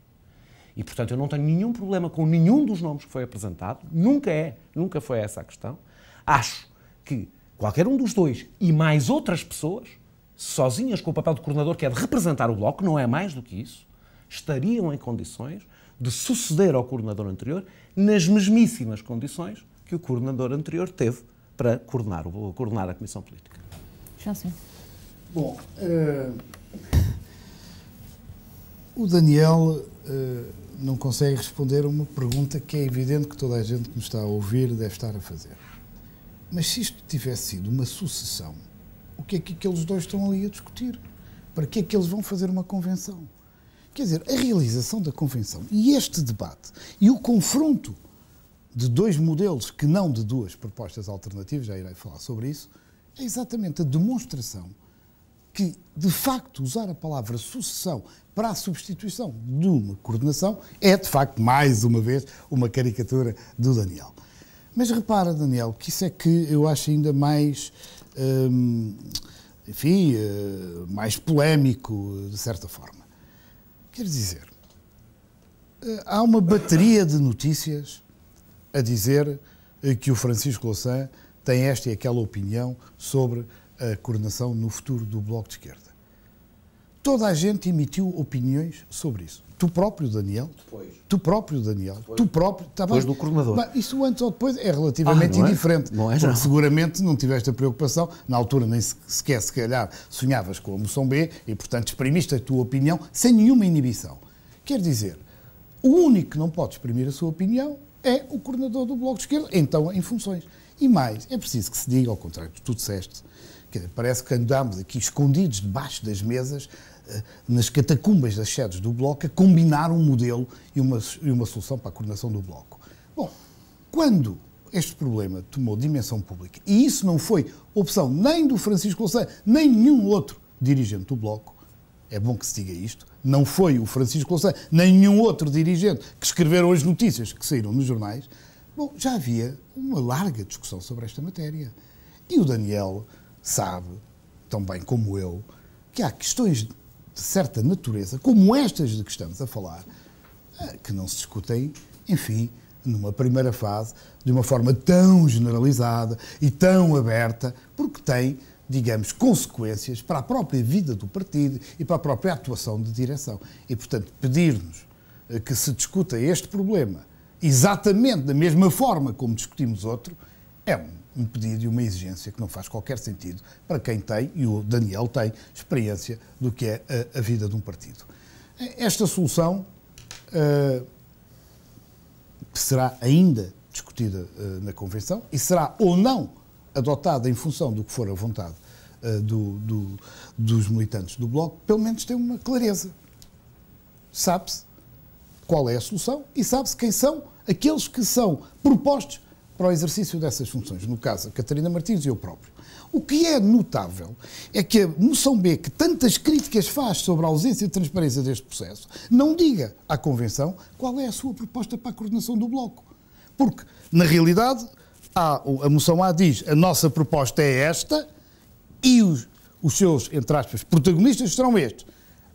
[SPEAKER 2] E, portanto, eu não tenho nenhum problema com nenhum dos nomes que foi apresentado. Nunca foi essa a questão. Acho que qualquer um dos dois e mais outras pessoas, sozinhas com o papel de coordenador, que é de representar o Bloco, não é mais do que isso, estariam em condições de suceder ao coordenador anterior nas mesmíssimas condições que o coordenador anterior teve para coordenar a Comissão Política.
[SPEAKER 1] João, sim.
[SPEAKER 3] Bom, O Daniel não consegue responder a uma pergunta que é evidente que toda a gente que nos está a ouvir deve estar a fazer. Mas se isto tivesse sido uma sucessão, o que é que aqueles dois estão ali a discutir? Para que é que eles vão fazer uma convenção? Quer dizer, a realização da convenção e este debate e o confronto de dois modelos que não de duas propostas alternativas, já irei falar sobre isso, é exatamente a demonstração que, de facto, usar a palavra sucessão para a substituição de uma coordenação é, de facto, mais uma vez, uma caricatura do Daniel. Mas repara, Daniel, que isso é que eu acho ainda mais, mais polémico, de certa forma. Quer dizer, há uma bateria de notícias a dizer que o Francisco Louçã tem esta e aquela opinião sobre a coordenação no futuro do Bloco de Esquerda. Toda a gente emitiu opiniões sobre isso. Tu próprio, Daniel. Depois. Tu próprio, Daniel. Depois. Tu próprio. Tá
[SPEAKER 2] depois do coordenador.
[SPEAKER 3] Bem, isso antes ou depois é relativamente indiferente.
[SPEAKER 2] Não é,
[SPEAKER 3] porque seguramente não tiveste a preocupação. Na altura nem sequer, se calhar, sonhavas com a moção B e, portanto, exprimiste a tua opinião sem nenhuma inibição. Quer dizer, o único que não pode exprimir a sua opinião é o coordenador do Bloco de Esquerda, então em funções. E mais, é preciso que se diga, ao contrário do que tu disseste, que parece que andámos aqui escondidos debaixo das mesas, nas catacumbas das sedes do Bloco, a combinar um modelo e uma solução para a coordenação do Bloco. Bom, quando este problema tomou dimensão pública, e isso não foi opção nem do Francisco Louçã, nem nenhum outro dirigente do Bloco, é bom que se diga isto, não foi o Francisco Louçã, nem nenhum outro dirigente que escreveram as notícias que saíram nos jornais, bom, já havia uma larga discussão sobre esta matéria. E o Daniel sabe, tão bem como eu, que há questões de certa natureza, como estas de que estamos a falar, que não se discutem, enfim, numa primeira fase, de uma forma tão generalizada e tão aberta, porque tem, digamos, consequências para a própria vida do partido e para a própria atuação de direção. E, portanto, pedir-nos que se discuta este problema exatamente da mesma forma como discutimos outro, é um pedido e uma exigência que não faz qualquer sentido para quem tem, e o Daniel tem, experiência do que é a vida de um partido. Esta solução, que será ainda discutida na Convenção, e será ou não adotada em função do que for a vontade dos militantes do Bloco, pelo menos tem uma clareza. Sabe-se qual é a solução e sabe-se quem são aqueles que são propostos para o exercício dessas funções, no caso a Catarina Martins e eu próprio. O que é notável é que a moção B, que tantas críticas faz sobre a ausência de transparência deste processo, não diga à Convenção qual é a sua proposta para a coordenação do Bloco. Porque, na realidade, a moção A diz a nossa proposta é esta e os seus, entre aspas, protagonistas serão estes.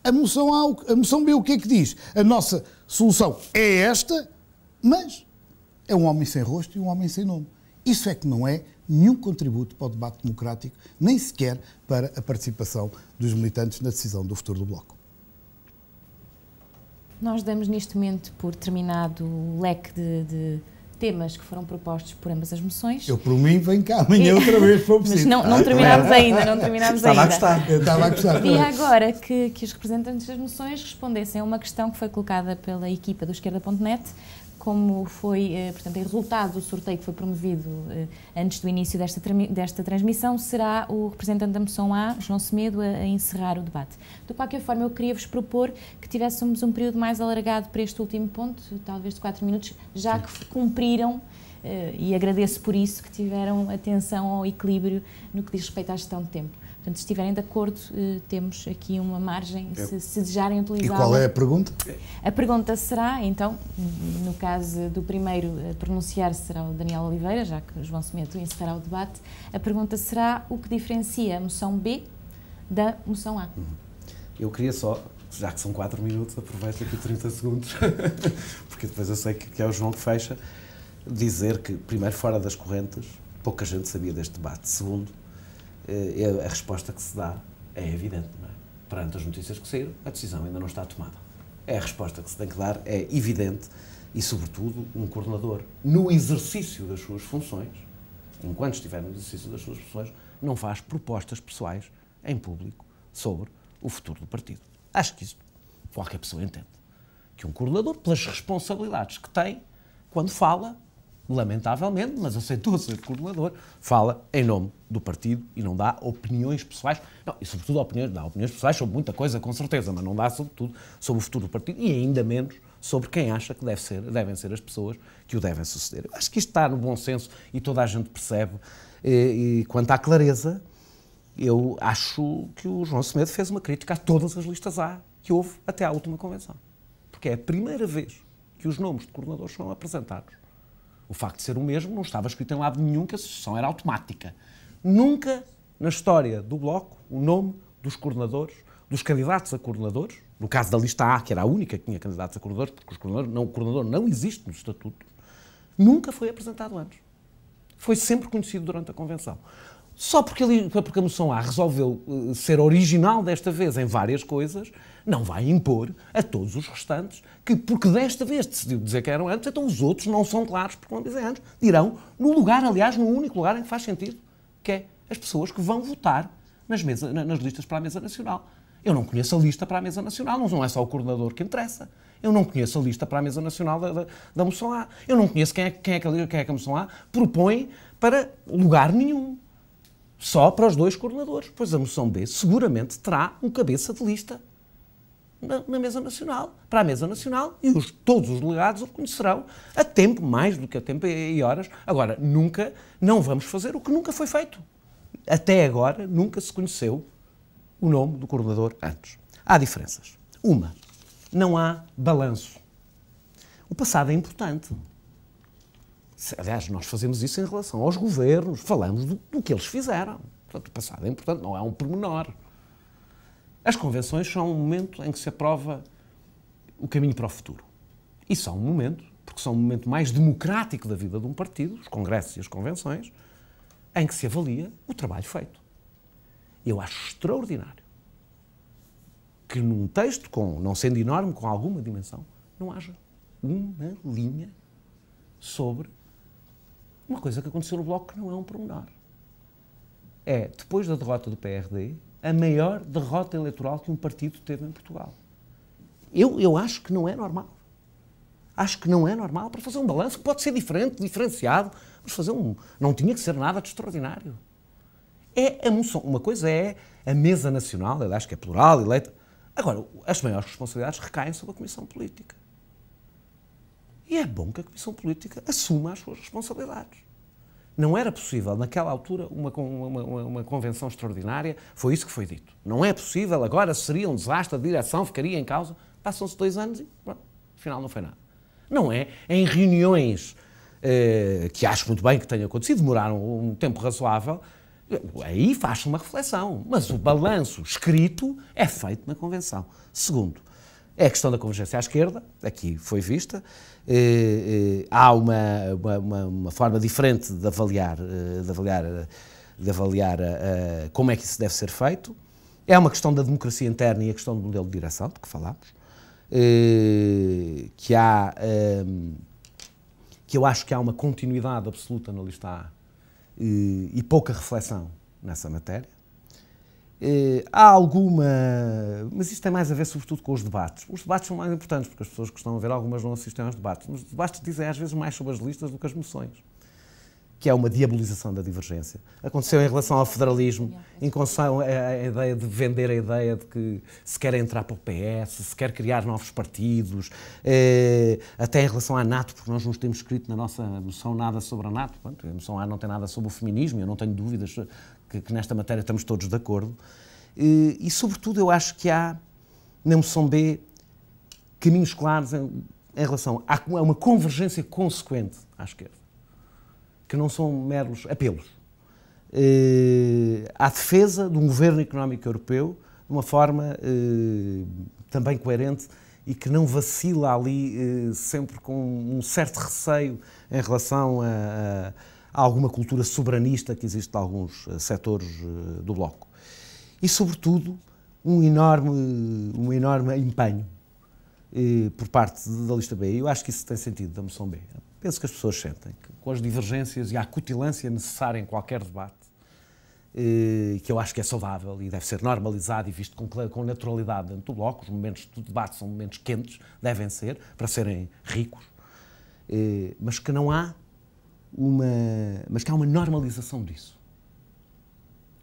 [SPEAKER 3] A moção B o que é que diz? A nossa solução é esta, mas é um homem sem rosto e um homem sem nome. Isso é que não é nenhum contributo para o debate democrático, nem sequer para a participação dos militantes na decisão do futuro do Bloco.
[SPEAKER 1] Nós damos neste momento por terminado o leque de temas que foram propostos por ambas as moções.
[SPEAKER 3] Eu, por mim, venho cá amanhã outra vez para o
[SPEAKER 1] Mas não terminámos ainda, não terminámos ainda.
[SPEAKER 3] Estava a gostar.
[SPEAKER 1] E agora que os representantes das moções respondessem a uma questão que foi colocada pela equipa do Esquerda.net, como foi, portanto, o resultado do sorteio que foi promovido antes do início desta transmissão, será o representante da moção A, João Semedo, a encerrar o debate. De qualquer forma, eu queria-vos propor que tivéssemos um período mais alargado para este último ponto, talvez de 4 minutos, já que cumpriram, e agradeço por isso, que tiveram atenção ao equilíbrio no que diz respeito à gestão de tempo. Portanto, se estiverem de acordo, temos aqui uma margem, se desejarem utilizá-la.
[SPEAKER 3] E qual é a pergunta?
[SPEAKER 1] A pergunta será, então, no caso do primeiro a pronunciar será o Daniel Oliveira, já que o João Semedo encerrará o debate, a pergunta será o que diferencia a moção B da moção A.
[SPEAKER 2] Eu queria só, já que são 4 minutos, aproveito aqui 30 segundos, porque depois eu sei que é o João que fecha, dizer que, primeiro, fora das correntes, pouca gente sabia deste debate. Segundo, a resposta que se dá é evidente, não é? Perante as notícias que saíram, a decisão ainda não está tomada. É a resposta que se tem que dar, é evidente, e sobretudo um coordenador, no exercício das suas funções, enquanto estiver no exercício das suas funções, não faz propostas pessoais em público sobre o futuro do partido. Acho que isso qualquer pessoa entende que um coordenador, pelas responsabilidades que tem, quando fala, lamentavelmente, mas aceitou ser coordenador, fala em nome do partido e não dá opiniões pessoais. Não, e sobretudo dá opiniões pessoais sobre muita coisa, com certeza, mas não dá sobretudo sobre o futuro do partido e ainda menos sobre quem acha que devem ser as pessoas que o devem suceder. Eu acho que isto está no bom senso e toda a gente percebe. E quanto à clareza, eu acho que o João Semedo fez uma crítica a todas as listas A que houve até à última convenção. Porque é a primeira vez que os nomes de coordenadores são apresentados. O facto de ser o mesmo não estava escrito em lado nenhum, que a sucessão era automática. Nunca na história do Bloco o nome dos coordenadores, dos candidatos a coordenadores, no caso da lista A, que era a única que tinha candidatos a coordenadores, porque o coordenador não existe nos estatutos, nunca foi apresentado antes. Foi sempre conhecido durante a convenção. Só porque a moção A resolveu ser original desta vez em várias coisas, não vai impor a todos os restantes que, porque desta vez decidiu dizer que eram antes, então os outros não são claros porque não dizem antes. Dirão no lugar, aliás, no único lugar em que faz sentido, que é as pessoas que vão votar nas listas para a Mesa Nacional. Eu não conheço a lista para a Mesa Nacional, não é só o coordenador que interessa. Eu não conheço a lista para a Mesa Nacional da moção A. Eu não conheço quem é que a moção A propõe para lugar nenhum. Só para os dois coordenadores. Pois a moção B seguramente terá um cabeça de lista na Mesa Nacional, para a Mesa Nacional, e todos os delegados o reconhecerão a tempo, mais do que a tempo e horas. Agora, não vamos fazer o que nunca foi feito. Até agora, nunca se conheceu o nome do coordenador antes. Há diferenças. Uma, não há balanço. O passado é importante. Aliás, nós fazemos isso em relação aos governos, falamos do que eles fizeram. Portanto, o passado é importante, não é um pormenor. As convenções são um momento em que se aprova o caminho para o futuro. E são um momento, porque são um momento mais democrático da vida de um partido, os congressos e as convenções, em que se avalia o trabalho feito. Eu acho extraordinário que num texto, não sendo enorme, com alguma dimensão, não haja uma linha sobre uma coisa que aconteceu no Bloco que não é um pormenor. É, depois da derrota do PRD, a maior derrota eleitoral que um partido teve em Portugal. Eu acho que não é normal. Acho que não é normal para fazer um balanço que pode ser diferente, diferenciado, mas não tinha que ser nada de extraordinário. Uma coisa é a Mesa Nacional, eu acho que é plural, eleita. Agora, as maiores responsabilidades recaem sobre a Comissão Política. E é bom que a Comissão Política assuma as suas responsabilidades. Não era possível, naquela altura, uma convenção extraordinária, foi isso que foi dito. Não é possível, agora seria um desastre, a direção ficaria em causa. Passam-se 2 anos e, pronto, afinal não foi nada. Não é em reuniões que acho muito bem que tenham acontecido, demoraram um tempo razoável, aí faz-se uma reflexão. Mas o balanço escrito é feito na convenção. Segundo, é a questão da convergência à esquerda, aqui foi vista. Há uma forma diferente de avaliar como é que isso deve ser feito. É uma questão da democracia interna e a questão do modelo de direção, de que falámos, que eu acho que há uma continuidade absoluta na lista A e pouca reflexão nessa matéria. Há alguma... Mas isto tem mais a ver, sobretudo, com os debates. Os debates são mais importantes, porque as pessoas que estão a ver, algumas não assistem aos debates. Mas os debates dizem, às vezes, mais sobre as listas do que as moções, que é uma diabolização da divergência. Aconteceu em relação ao federalismo, em relação à ideia de vender a ideia de que se quer entrar para o PS, se quer criar novos partidos, até em relação à NATO, porque nós não temos escrito na nossa moção nada sobre a NATO. Pronto, a moção A não tem nada sobre o feminismo, eu não tenho dúvidas que nesta matéria estamos todos de acordo. E, sobretudo, eu acho que há, na moção B, caminhos claros em relação a uma convergência consequente à esquerda, que não são meros apelos. À defesa de um governo económico europeu de uma forma também coerente e que não vacila ali sempre com um certo receio em relação a alguma cultura soberanista que existe em alguns setores do Bloco. E, sobretudo, um enorme empenho por parte da lista B. Eu acho que isso tem sentido da moção B. Penso que as pessoas sentem que, com as divergências e a acutilância necessária em qualquer debate, que eu acho que é saudável e deve ser normalizado e visto com naturalidade dentro do Bloco. Os momentos de debate são momentos quentes, devem ser, para serem ricos, mas que há uma normalização disso.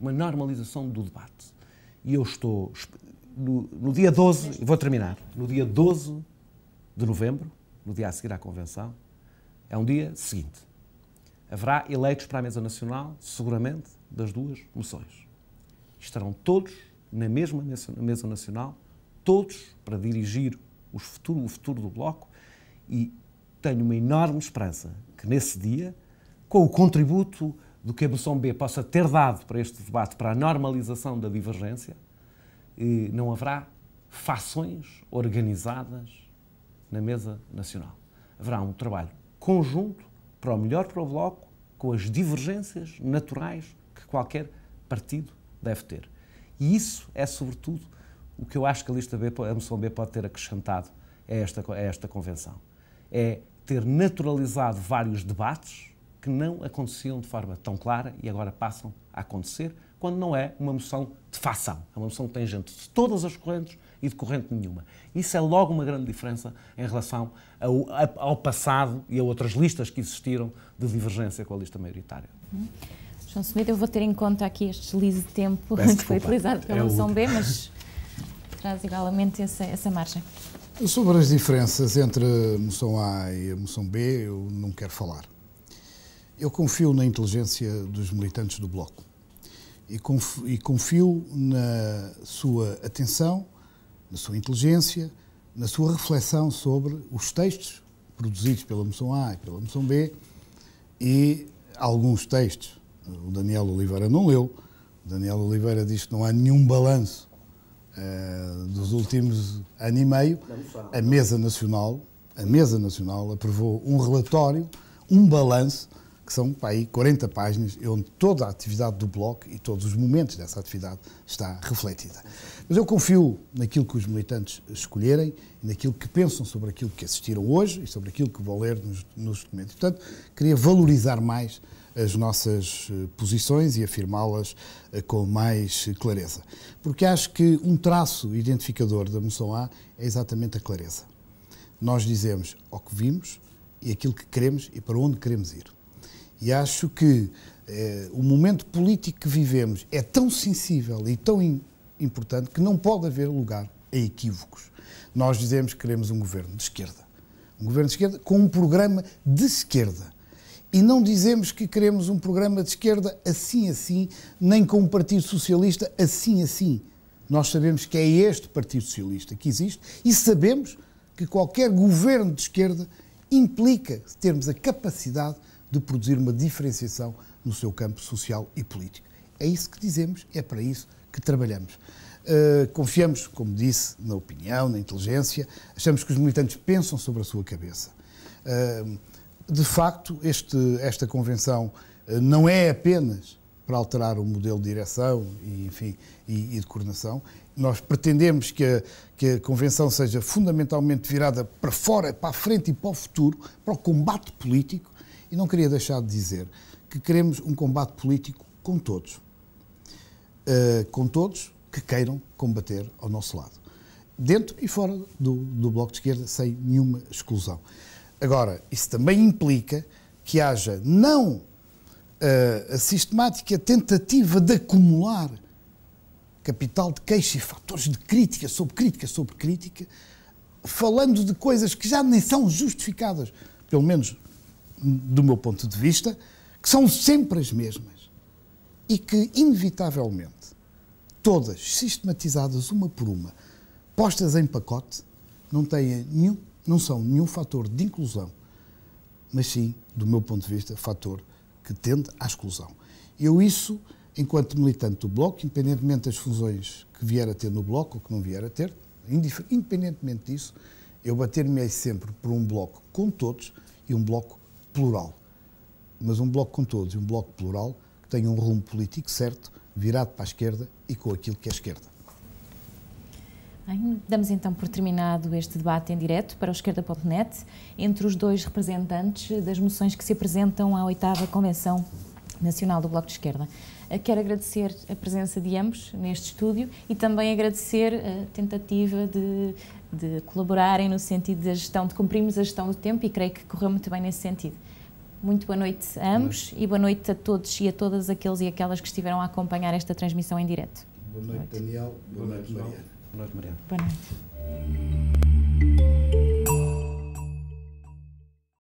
[SPEAKER 2] Uma normalização do debate. E eu estou, no dia 12, vou terminar, no dia 12 de novembro, no dia a seguir à Convenção, é um dia seguinte. Haverá eleitos para a Mesa Nacional, seguramente, das duas moções. Estarão todos na mesma Mesa Nacional, todos para dirigir o futuro do Bloco, e tenho uma enorme esperança que nesse dia, com o contributo do que a moção B possa ter dado para este debate, para a normalização da divergência, não haverá fações organizadas na Mesa Nacional. Haverá um trabalho conjunto para o melhor para o Bloco, com as divergências naturais que qualquer partido deve ter. E isso é, sobretudo, o que eu acho que a moção B pode ter acrescentado a esta Convenção. É ter naturalizado vários debates que não aconteciam de forma tão clara e agora passam a acontecer, quando não é uma moção de facção. É uma moção que tem gente de todas as correntes e de corrente nenhuma. Isso é logo uma grande diferença em relação ao passado e a outras listas que existiram de divergência com a lista maioritária.
[SPEAKER 1] João Semedo, eu vou ter em conta aqui este deslize de tempo que foi utilizado pela moção B, mas traz igualmente essa margem.
[SPEAKER 3] Sobre as diferenças entre a moção A e a moção B, eu não quero falar. Eu confio na inteligência dos militantes do Bloco e confio na sua atenção, na sua inteligência, na sua reflexão sobre os textos produzidos pela moção A e pela moção B e alguns textos. O Daniel Oliveira não leu. O Daniel Oliveira diz que não há nenhum balanço dos últimos ano e meio. A Mesa Nacional aprovou um relatório, um balanço, que são para aí 40 páginas, onde toda a atividade do Bloco e todos os momentos dessa atividade está refletida. Mas eu confio naquilo que os militantes escolherem e naquilo que pensam sobre aquilo que assistiram hoje e sobre aquilo que vão ler nos documentos. Portanto, queria valorizar mais as nossas posições e afirmá-las com mais clareza. Porque acho que um traço identificador da moção A é exatamente a clareza. Nós dizemos ao que vimos e aquilo que queremos e para onde queremos ir. E acho que o momento político que vivemos é tão sensível e tão importante que não pode haver lugar a equívocos. Nós dizemos que queremos um governo de esquerda. Um governo de esquerda com um programa de esquerda. E não dizemos que queremos um programa de esquerda assim, nem com um Partido Socialista assim. Nós sabemos que é este Partido Socialista que existe e sabemos que qualquer governo de esquerda implica termos a capacidade de produzir uma diferenciação no seu campo social e político. É isso que dizemos, é para isso que trabalhamos. Confiamos, como disse, na opinião, na inteligência, achamos que os militantes pensam sobre a sua cabeça. De facto, esta convenção não é apenas para alterar o modelo de direção e de coordenação. Nós pretendemos que a convenção seja fundamentalmente virada para fora, para a frente e para o futuro, para o combate político. E não queria deixar de dizer que queremos um combate político com todos que queiram combater ao nosso lado, dentro e fora do Bloco de Esquerda, sem nenhuma exclusão. Agora, isso também implica que haja não a sistemática tentativa de acumular capital de queixa e fatores de crítica sobre crítica, falando de coisas que já nem são justificadas, pelo menos do meu ponto de vista, que são sempre as mesmas e que, inevitavelmente, todas sistematizadas uma por uma, postas em pacote, não são nenhum fator de inclusão, mas sim, do meu ponto de vista, fator que tende à exclusão. Eu isso, enquanto militante do Bloco, independentemente das fusões que vier a ter no Bloco ou que não vier a ter, independentemente disso, eu bater-me sempre por um Bloco com todos e um Bloco plural. Mas um Bloco com todos e um Bloco plural que tenha um rumo político certo, virado para a esquerda e com aquilo que é esquerda.
[SPEAKER 1] Bem, damos então por terminado este debate em direto para o esquerda.net entre os dois representantes das moções que se apresentam à 8ª Convenção Nacional do Bloco de Esquerda. Quero agradecer a presença de ambos neste estúdio e também agradecer a tentativa de colaborarem no sentido da gestão, de cumprirmos a gestão do tempo, e creio que correu muito bem nesse sentido. Muito boa noite a ambos e boa noite a todos e a todas aqueles e aquelas que estiveram a acompanhar esta transmissão em direto.
[SPEAKER 3] Boa noite, Daniel. Boa noite, Mariana.
[SPEAKER 2] Boa noite, Mariana.
[SPEAKER 1] Boa noite.